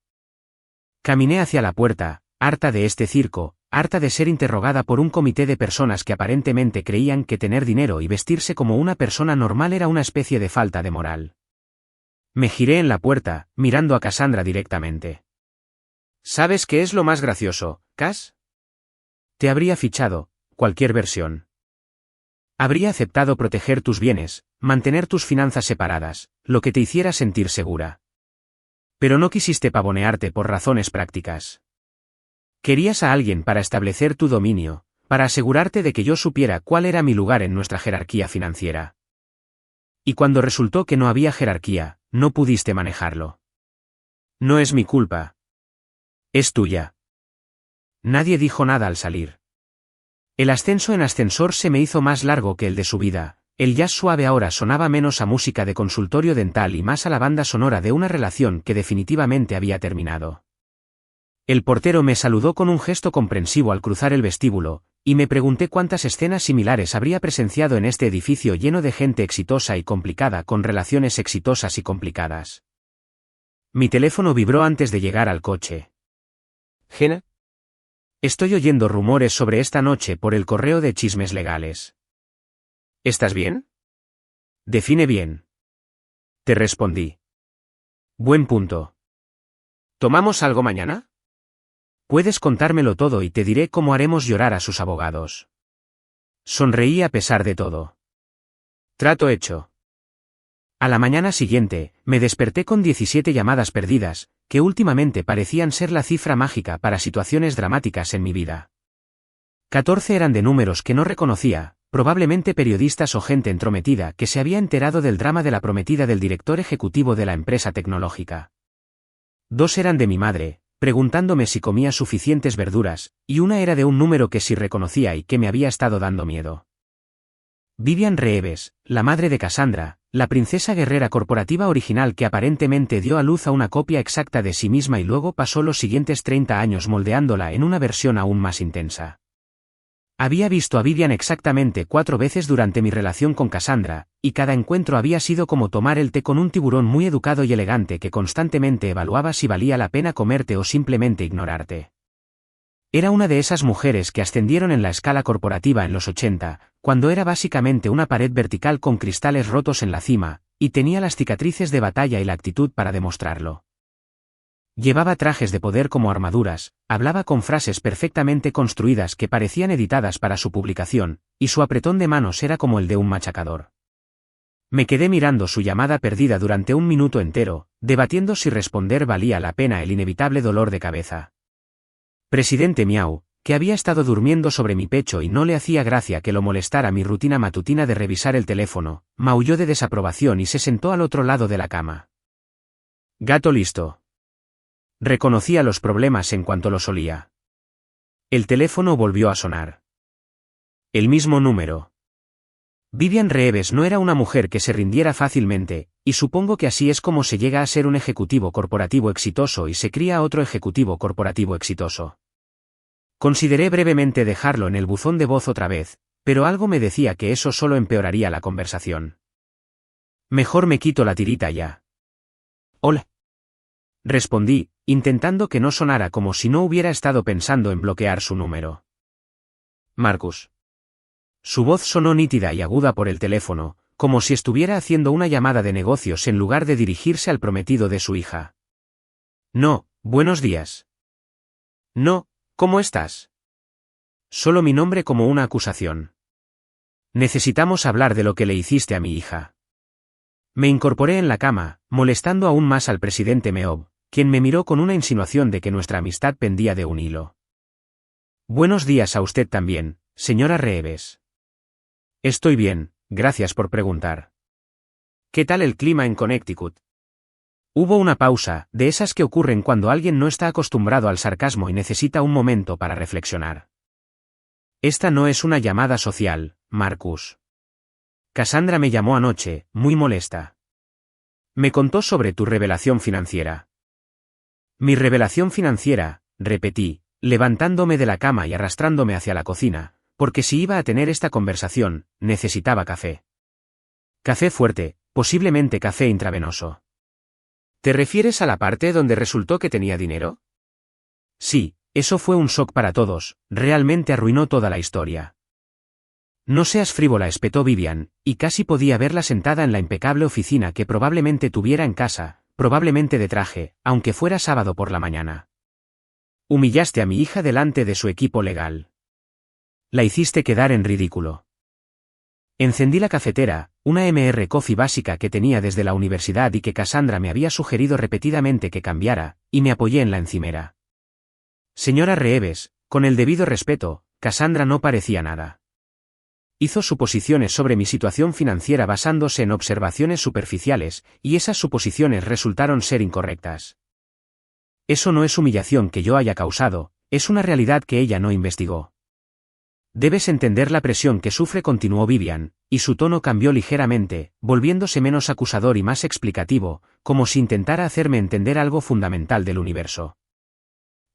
Caminé hacia la puerta, harta de este circo, harta de ser interrogada por un comité de personas que aparentemente creían que tener dinero y vestirse como una persona normal era una especie de falta de moral. Me giré en la puerta, mirando a Cassandra directamente. ¿Sabes qué es lo más gracioso, Cass? Te habría fichado, cualquier versión. Habría aceptado proteger tus bienes, mantener tus finanzas separadas, lo que te hiciera sentir segura. Pero no quisiste pavonearte por razones prácticas. Querías a alguien para establecer tu dominio, para asegurarte de que yo supiera cuál era mi lugar en nuestra jerarquía financiera. Y cuando resultó que no había jerarquía, no pudiste manejarlo. No es mi culpa. Es tuya. Nadie dijo nada al salir. El ascenso en ascensor se me hizo más largo que el de subida, el jazz suave ahora sonaba menos a música de consultorio dental y más a la banda sonora de una relación que definitivamente había terminado. El portero me saludó con un gesto comprensivo al cruzar el vestíbulo, y me pregunté cuántas escenas similares habría presenciado en este edificio lleno de gente exitosa y complicada con relaciones exitosas y complicadas. Mi teléfono vibró antes de llegar al coche. ¿Jenna? Estoy oyendo rumores sobre esta noche por el correo de chismes legales. ¿Estás bien? Define bien. Te respondí. Buen punto. ¿Tomamos algo mañana? Puedes contármelo todo y te diré cómo haremos llorar a sus abogados. Sonreí a pesar de todo. Trato hecho. A la mañana siguiente, me desperté con 17 llamadas perdidas, que últimamente parecían ser la cifra mágica para situaciones dramáticas en mi vida. 14 eran de números que no reconocía, probablemente periodistas o gente entrometida que se había enterado del drama de la prometida del director ejecutivo de la empresa tecnológica. 2 eran de mi madre, preguntándome si comía suficientes verduras, y una era de un número que sí reconocía y que me había estado dando miedo. Vivian Reeves, la madre de Cassandra, la princesa guerrera corporativa original que aparentemente dio a luz a una copia exacta de sí misma y luego pasó los siguientes 30 años moldeándola en una versión aún más intensa. Había visto a Vivian exactamente 4 veces durante mi relación con Cassandra, y cada encuentro había sido como tomar el té con un tiburón muy educado y elegante que constantemente evaluaba si valía la pena comerte o simplemente ignorarte. Era una de esas mujeres que ascendieron en la escala corporativa en los 80, cuando era básicamente una pared vertical con cristales rotos en la cima, y tenía las cicatrices de batalla y la actitud para demostrarlo. Llevaba trajes de poder como armaduras, hablaba con frases perfectamente construidas que parecían editadas para su publicación, y su apretón de manos era como el de un machacador. Me quedé mirando su llamada perdida durante un minuto entero, debatiendo si responder valía la pena el inevitable dolor de cabeza. Presidente Miau, que había estado durmiendo sobre mi pecho y no le hacía gracia que lo molestara mi rutina matutina de revisar el teléfono, maulló de desaprobación y se sentó al otro lado de la cama. Gato listo. Reconocía los problemas en cuanto los olía. El teléfono volvió a sonar. El mismo número. Vivian Reeves no era una mujer que se rindiera fácilmente, y supongo que así es como se llega a ser un ejecutivo corporativo exitoso y se cría otro ejecutivo corporativo exitoso. Consideré brevemente dejarlo en el buzón de voz otra vez, pero algo me decía que eso solo empeoraría la conversación. Mejor me quito la tirita ya. Hola. Respondí, intentando que no sonara como si no hubiera estado pensando en bloquear su número. Marcus. Su voz sonó nítida y aguda por el teléfono, como si estuviera haciendo una llamada de negocios en lugar de dirigirse al prometido de su hija. No, buenos días. No, ¿cómo estás? Solo mi nombre como una acusación. Necesitamos hablar de lo que le hiciste a mi hija. Me incorporé en la cama, molestando aún más al presidente Meob, quien me miró con una insinuación de que nuestra amistad pendía de un hilo. Buenos días a usted también, señora Reeves. Estoy bien, gracias por preguntar. ¿Qué tal el clima en Connecticut? Hubo una pausa, de esas que ocurren cuando alguien no está acostumbrado al sarcasmo y necesita un momento para reflexionar. Esta no es una llamada social, Marcus. Cassandra me llamó anoche, muy molesta. Me contó sobre tu revelación financiera. Mi revelación financiera, repetí, levantándome de la cama y arrastrándome hacia la cocina, porque si iba a tener esta conversación, necesitaba café. Café fuerte, posiblemente café intravenoso. ¿Te refieres a la parte donde resultó que tenía dinero? Sí, eso fue un shock para todos, realmente arruinó toda la historia. No seas frívola, espetó Vivian, y casi podía verla sentada en la impecable oficina que probablemente tuviera en casa, probablemente de traje, aunque fuera sábado por la mañana. Humillaste a mi hija delante de su equipo legal. La hiciste quedar en ridículo. Encendí la cafetera, una MR Coffee básica que tenía desde la universidad y que Cassandra me había sugerido repetidamente que cambiara, y me apoyé en la encimera. Señora Reeves, con el debido respeto, Cassandra no parecía nada. Hizo suposiciones sobre mi situación financiera basándose en observaciones superficiales, y esas suposiciones resultaron ser incorrectas. Eso no es humillación que yo haya causado, es una realidad que ella no investigó. Debes entender la presión que sufre, continuó Vivian, y su tono cambió ligeramente, volviéndose menos acusador y más explicativo, como si intentara hacerme entender algo fundamental del universo.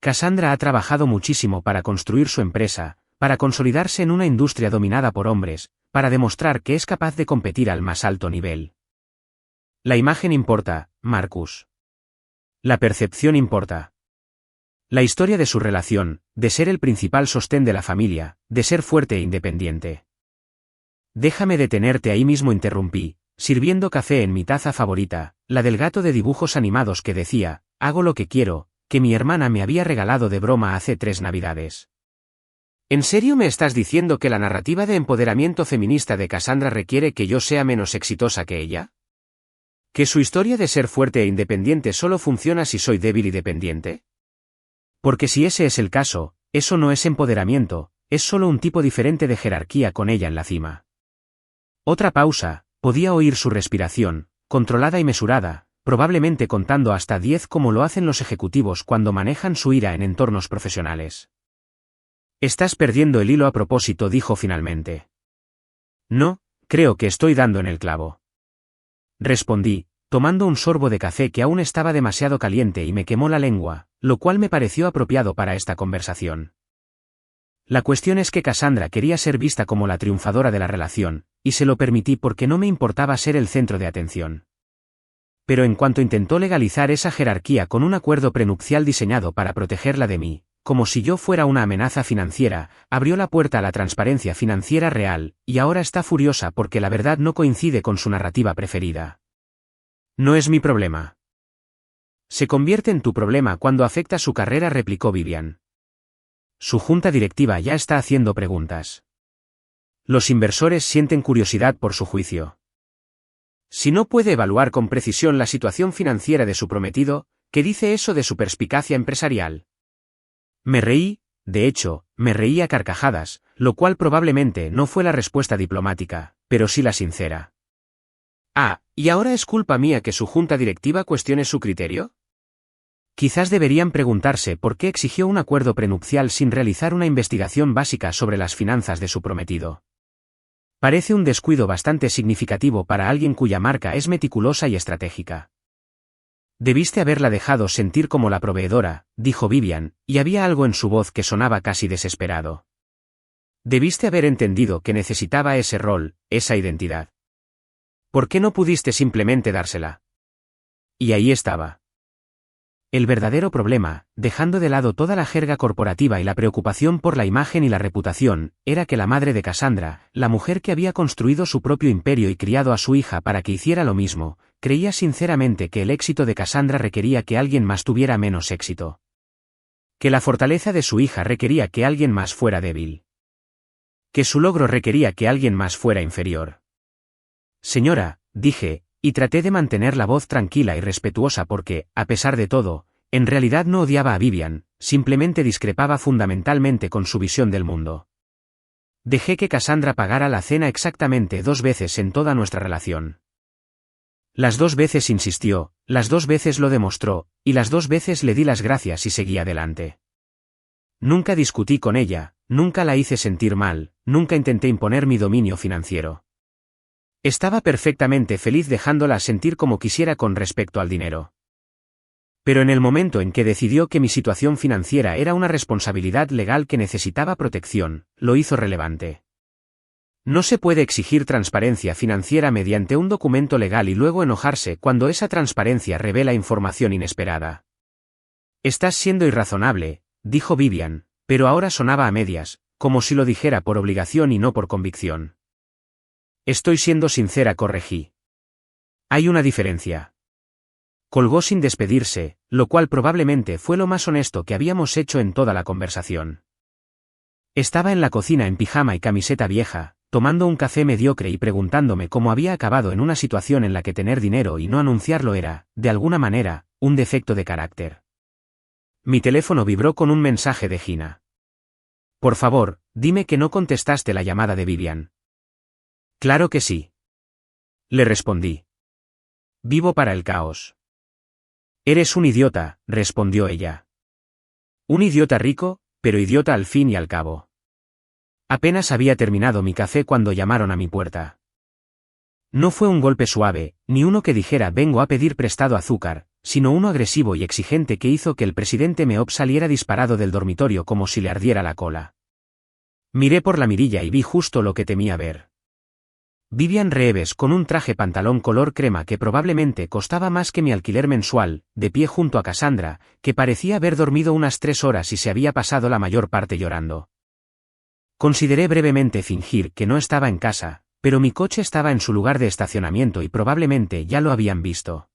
Cassandra ha trabajado muchísimo para construir su empresa, para consolidarse en una industria dominada por hombres, para demostrar que es capaz de competir al más alto nivel. La imagen importa, Marcus. La percepción importa. La historia de su relación, de ser el principal sostén de la familia, de ser fuerte e independiente. Déjame detenerte ahí mismo, interrumpí, sirviendo café en mi taza favorita, la del gato de dibujos animados que decía, hago lo que quiero, que mi hermana me había regalado de broma hace 3 Navidades. ¿En serio me estás diciendo que la narrativa de empoderamiento feminista de Cassandra requiere que yo sea menos exitosa que ella? ¿Que su historia de ser fuerte e independiente solo funciona si soy débil y dependiente? Porque si ese es el caso, eso no es empoderamiento, es solo un tipo diferente de jerarquía con ella en la cima. Otra pausa, podía oír su respiración, controlada y mesurada, probablemente contando hasta 10 como lo hacen los ejecutivos cuando manejan su ira en entornos profesionales. Estás perdiendo el hilo a propósito, dijo finalmente. No, creo que estoy dando en el clavo. Respondí, tomando un sorbo de café que aún estaba demasiado caliente y me quemó la lengua, lo cual me pareció apropiado para esta conversación. La cuestión es que Cassandra quería ser vista como la triunfadora de la relación, y se lo permití porque no me importaba ser el centro de atención. Pero en cuanto intentó legalizar esa jerarquía con un acuerdo prenupcial diseñado para protegerla de mí, como si yo fuera una amenaza financiera, abrió la puerta a la transparencia financiera real, y ahora está furiosa porque la verdad no coincide con su narrativa preferida. No es mi problema. Se convierte en tu problema cuando afecta su carrera, replicó Vivian. Su junta directiva ya está haciendo preguntas. Los inversores sienten curiosidad por su juicio. Si no puede evaluar con precisión la situación financiera de su prometido, ¿qué dice eso de su perspicacia empresarial? Me reí, de hecho, me reí a carcajadas, lo cual probablemente no fue la respuesta diplomática, pero sí la sincera. Ah, ¿y ahora es culpa mía que su junta directiva cuestione su criterio? Quizás deberían preguntarse por qué exigió un acuerdo prenupcial sin realizar una investigación básica sobre las finanzas de su prometido. Parece un descuido bastante significativo para alguien cuya marca es meticulosa y estratégica. Debiste haberla dejado sentir como la proveedora, dijo Vivian, y había algo en su voz que sonaba casi desesperado. Debiste haber entendido que necesitaba ese rol, esa identidad. ¿Por qué no pudiste simplemente dársela? Y ahí estaba. El verdadero problema, dejando de lado toda la jerga corporativa y la preocupación por la imagen y la reputación, era que la madre de Cassandra, la mujer que había construido su propio imperio y criado a su hija para que hiciera lo mismo, creía sinceramente que el éxito de Cassandra requería que alguien más tuviera menos éxito. Que la fortaleza de su hija requería que alguien más fuera débil. Que su logro requería que alguien más fuera inferior. Señora, dije, y traté de mantener la voz tranquila y respetuosa porque, a pesar de todo, en realidad no odiaba a Vivian, simplemente discrepaba fundamentalmente con su visión del mundo. Dejé que Cassandra pagara la cena exactamente 2 veces en toda nuestra relación. Las 2 veces insistió, las 2 veces lo demostró, y las 2 veces le di las gracias y seguí adelante. Nunca discutí con ella, nunca la hice sentir mal, nunca intenté imponer mi dominio financiero. Estaba perfectamente feliz dejándola sentir como quisiera con respecto al dinero. Pero en el momento en que decidió que mi situación financiera era una responsabilidad legal que necesitaba protección, lo hizo relevante. No se puede exigir transparencia financiera mediante un documento legal y luego enojarse cuando esa transparencia revela información inesperada. Estás siendo irrazonable, dijo Vivian, pero ahora sonaba a medias, como si lo dijera por obligación y no por convicción. Estoy siendo sincera, corregí. Hay una diferencia. Colgó sin despedirse, lo cual probablemente fue lo más honesto que habíamos hecho en toda la conversación. Estaba en la cocina en pijama y camiseta vieja, tomando un café mediocre y preguntándome cómo había acabado en una situación en la que tener dinero y no anunciarlo era, de alguna manera, un defecto de carácter. Mi teléfono vibró con un mensaje de Gina. Por favor, dime que no contestaste la llamada de Vivian. Claro que sí. Le respondí. Vivo para el caos. Eres un idiota, respondió ella. Un idiota rico, pero idiota al fin y al cabo. Apenas había terminado mi café cuando llamaron a mi puerta. No fue un golpe suave, ni uno que dijera vengo a pedir prestado azúcar, sino uno agresivo y exigente que hizo que el presidente Meop saliera disparado del dormitorio como si le ardiera la cola. Miré por la mirilla y vi justo lo que temía ver. Vivian Reeves con un traje pantalón color crema que probablemente costaba más que mi alquiler mensual, de pie junto a Cassandra, que parecía haber dormido unas 3 horas y se había pasado la mayor parte llorando. Consideré brevemente fingir que no estaba en casa, pero mi coche estaba en su lugar de estacionamiento y probablemente ya lo habían visto.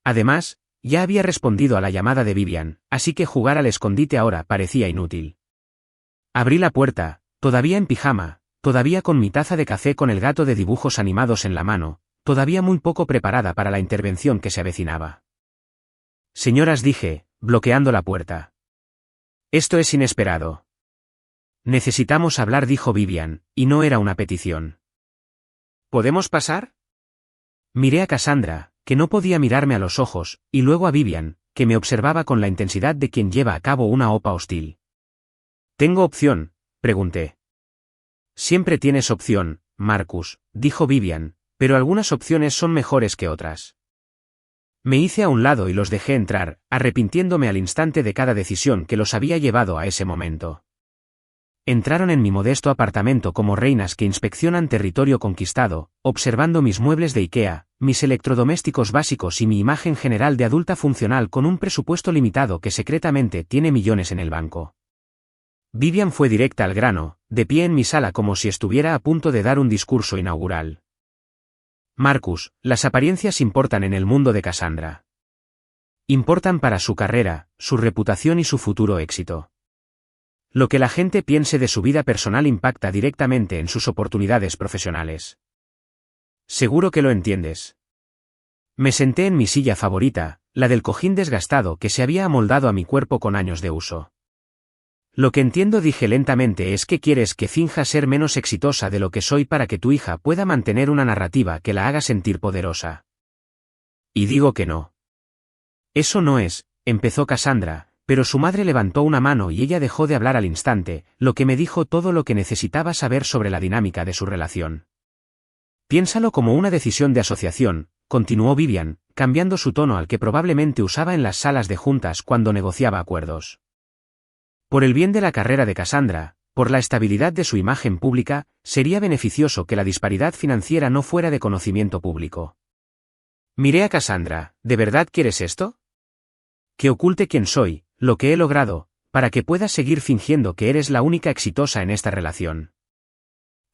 Además, ya había respondido a la llamada de Vivian, así que jugar al escondite ahora parecía inútil. Abrí la puerta, todavía en pijama, todavía con mi taza de café con el gato de dibujos animados en la mano, todavía muy poco preparada para la intervención que se avecinaba. Señoras, dije, bloqueando la puerta. Esto es inesperado. Necesitamos hablar, dijo Vivian, y no era una petición. ¿Podemos pasar? Miré a Cassandra, que no podía mirarme a los ojos, y luego a Vivian, que me observaba con la intensidad de quien lleva a cabo una OPA hostil. ¿Tengo opción?, pregunté. Siempre tienes opción, Marcus, dijo Vivian, pero algunas opciones son mejores que otras. Me hice a un lado y los dejé entrar, arrepintiéndome al instante de cada decisión que los había llevado a ese momento. Entraron en mi modesto apartamento como reinas que inspeccionan territorio conquistado, observando mis muebles de IKEA, mis electrodomésticos básicos y mi imagen general de adulta funcional con un presupuesto limitado que secretamente tiene millones en el banco. Vivian fue directa al grano, de pie en mi sala como si estuviera a punto de dar un discurso inaugural. Marcus, las apariencias importan en el mundo de Cassandra. Importan para su carrera, su reputación y su futuro éxito. Lo que la gente piense de su vida personal impacta directamente en sus oportunidades profesionales. Seguro que lo entiendes. Me senté en mi silla favorita, la del cojín desgastado que se había amoldado a mi cuerpo con años de uso. Lo que entiendo, dije lentamente, es que quieres que finja ser menos exitosa de lo que soy para que tu hija pueda mantener una narrativa que la haga sentir poderosa. Y digo que no. Eso no es empezó Cassandra, pero su madre levantó una mano y ella dejó de hablar al instante, lo que me dijo todo lo que necesitaba saber sobre la dinámica de su relación. Piénsalo como una decisión de asociación, continuó Vivian, cambiando su tono al que probablemente usaba en las salas de juntas cuando negociaba acuerdos. Por el bien de la carrera de Cassandra, por la estabilidad de su imagen pública, sería beneficioso que la disparidad financiera no fuera de conocimiento público. Miré a Cassandra, ¿de verdad quieres esto? Que oculte quién soy, lo que he logrado, para que puedas seguir fingiendo que eres la única exitosa en esta relación.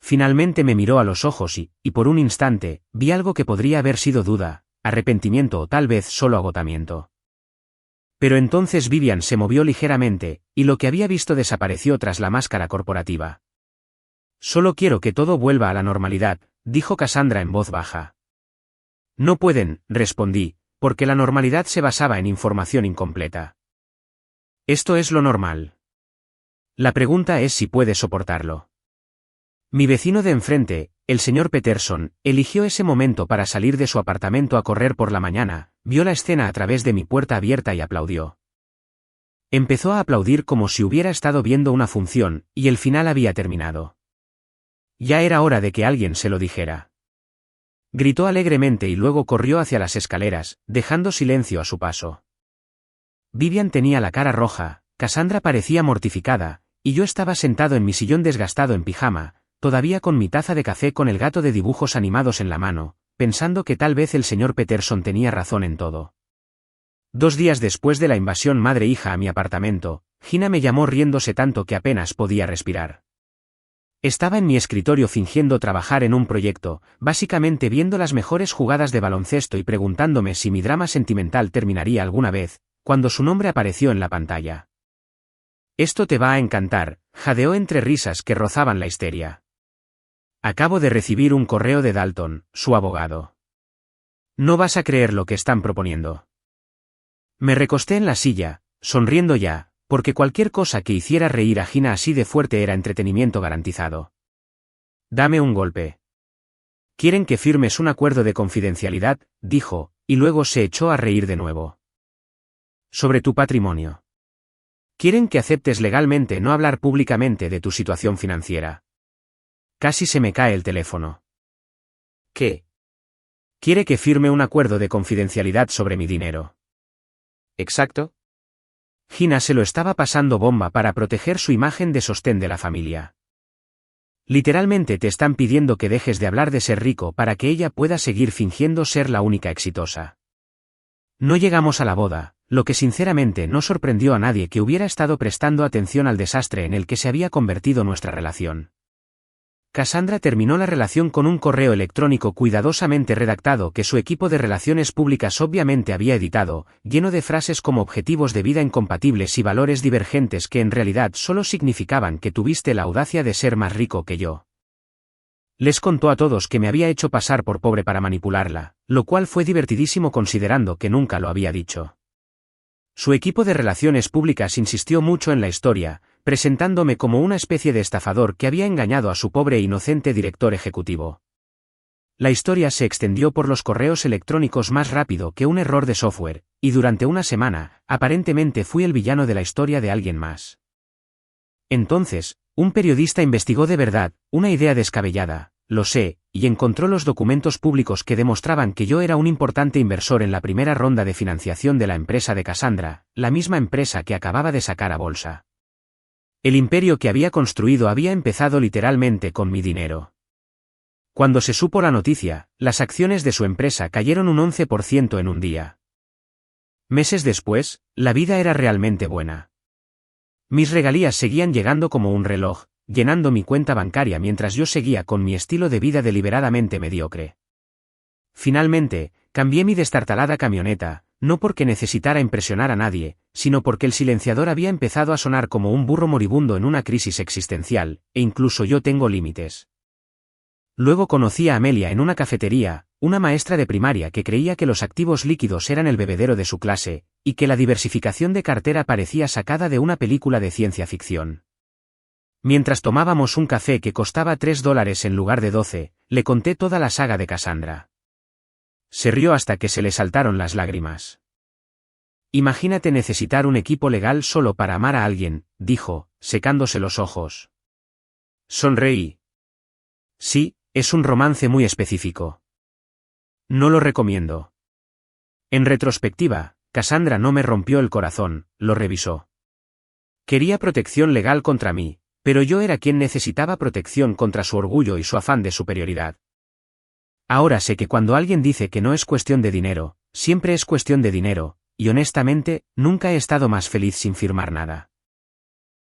Finalmente me miró a los ojos y por un instante, vi algo que podría haber sido duda, arrepentimiento o tal vez solo agotamiento. Pero entonces Vivian se movió ligeramente, y lo que había visto desapareció tras la máscara corporativa. Solo quiero que todo vuelva a la normalidad, dijo Cassandra en voz baja. No pueden, respondí, porque la normalidad se basaba en información incompleta. Esto es lo normal. La pregunta es si puedes soportarlo. Mi vecino de enfrente, el señor Peterson, eligió ese momento para salir de su apartamento a correr por la mañana, vio la escena a través de mi puerta abierta y aplaudió. Empezó a aplaudir como si hubiera estado viendo una función, y el final había terminado. Ya era hora de que alguien se lo dijera. Gritó alegremente y luego corrió hacia las escaleras, dejando silencio a su paso. Vivian tenía la cara roja, Cassandra parecía mortificada, y yo estaba sentado en mi sillón desgastado en pijama, todavía con mi taza de café con el gato de dibujos animados en la mano, pensando que tal vez el señor Peterson tenía razón en todo. 2 días después de la invasión madre-hija a mi apartamento, Gina me llamó riéndose tanto que apenas podía respirar. Estaba en mi escritorio fingiendo trabajar en un proyecto, básicamente viendo las mejores jugadas de baloncesto y preguntándome si mi drama sentimental terminaría alguna vez, cuando su nombre apareció en la pantalla. Esto te va a encantar, jadeó entre risas que rozaban la histeria. Acabo de recibir un correo de Dalton, su abogado. No vas a creer lo que están proponiendo. Me recosté en la silla, sonriendo ya, porque cualquier cosa que hiciera reír a Gina así de fuerte era entretenimiento garantizado. Dame un golpe. Quieren que firmes un acuerdo de confidencialidad, dijo, y luego se echó a reír de nuevo. Sobre tu patrimonio. Quieren que aceptes legalmente no hablar públicamente de tu situación financiera. Casi se me cae el teléfono. ¿Qué? Quiere que firme un acuerdo de confidencialidad sobre mi dinero. ¿Exacto? Gina se lo estaba pasando bomba para proteger su imagen de sostén de la familia. Literalmente te están pidiendo que dejes de hablar de ser rico para que ella pueda seguir fingiendo ser la única exitosa. No llegamos a la boda, lo que sinceramente no sorprendió a nadie que hubiera estado prestando atención al desastre en el que se había convertido nuestra relación. Cassandra terminó la relación con un correo electrónico cuidadosamente redactado que su equipo de relaciones públicas obviamente había editado, lleno de frases como objetivos de vida incompatibles y valores divergentes que en realidad solo significaban que tuviste la audacia de ser más rico que yo. Les contó a todos que me había hecho pasar por pobre para manipularla, lo cual fue divertidísimo considerando que nunca lo había dicho. Su equipo de relaciones públicas insistió mucho en la historia, presentándome como una especie de estafador que había engañado a su pobre e inocente director ejecutivo. La historia se extendió por los correos electrónicos más rápido que un error de software, y durante una semana, aparentemente fui el villano de la historia de alguien más. Entonces, un periodista investigó de verdad, una idea descabellada, lo sé, y encontró los documentos públicos que demostraban que yo era un importante inversor en la primera ronda de financiación de la empresa de Cassandra, la misma empresa que acababa de sacar a bolsa. El imperio que había construido había empezado literalmente con mi dinero. Cuando se supo la noticia, las acciones de su empresa cayeron un 11% en un día. Meses después, la vida era realmente buena. Mis regalías seguían llegando como un reloj, llenando mi cuenta bancaria mientras yo seguía con mi estilo de vida deliberadamente mediocre. Finalmente, cambié mi destartalada camioneta, no porque necesitara impresionar a nadie, sino porque el silenciador había empezado a sonar como un burro moribundo en una crisis existencial, e incluso yo tengo límites. Luego conocí a Amelia en una cafetería, una maestra de primaria que creía que los activos líquidos eran el bebedero de su clase, y que la diversificación de cartera parecía sacada de una película de ciencia ficción. Mientras tomábamos un café que costaba $3 en lugar de 12, le conté toda la saga de Cassandra. Se rió hasta que se le saltaron las lágrimas. Imagínate necesitar un equipo legal solo para amar a alguien, dijo, secándose los ojos. Sonreí. Sí, es un romance muy específico. No lo recomiendo. En retrospectiva, Cassandra no me rompió el corazón, lo revisó. Quería protección legal contra mí, pero yo era quien necesitaba protección contra su orgullo y su afán de superioridad. Ahora sé que cuando alguien dice que no es cuestión de dinero, siempre es cuestión de dinero, y honestamente, nunca he estado más feliz sin firmar nada.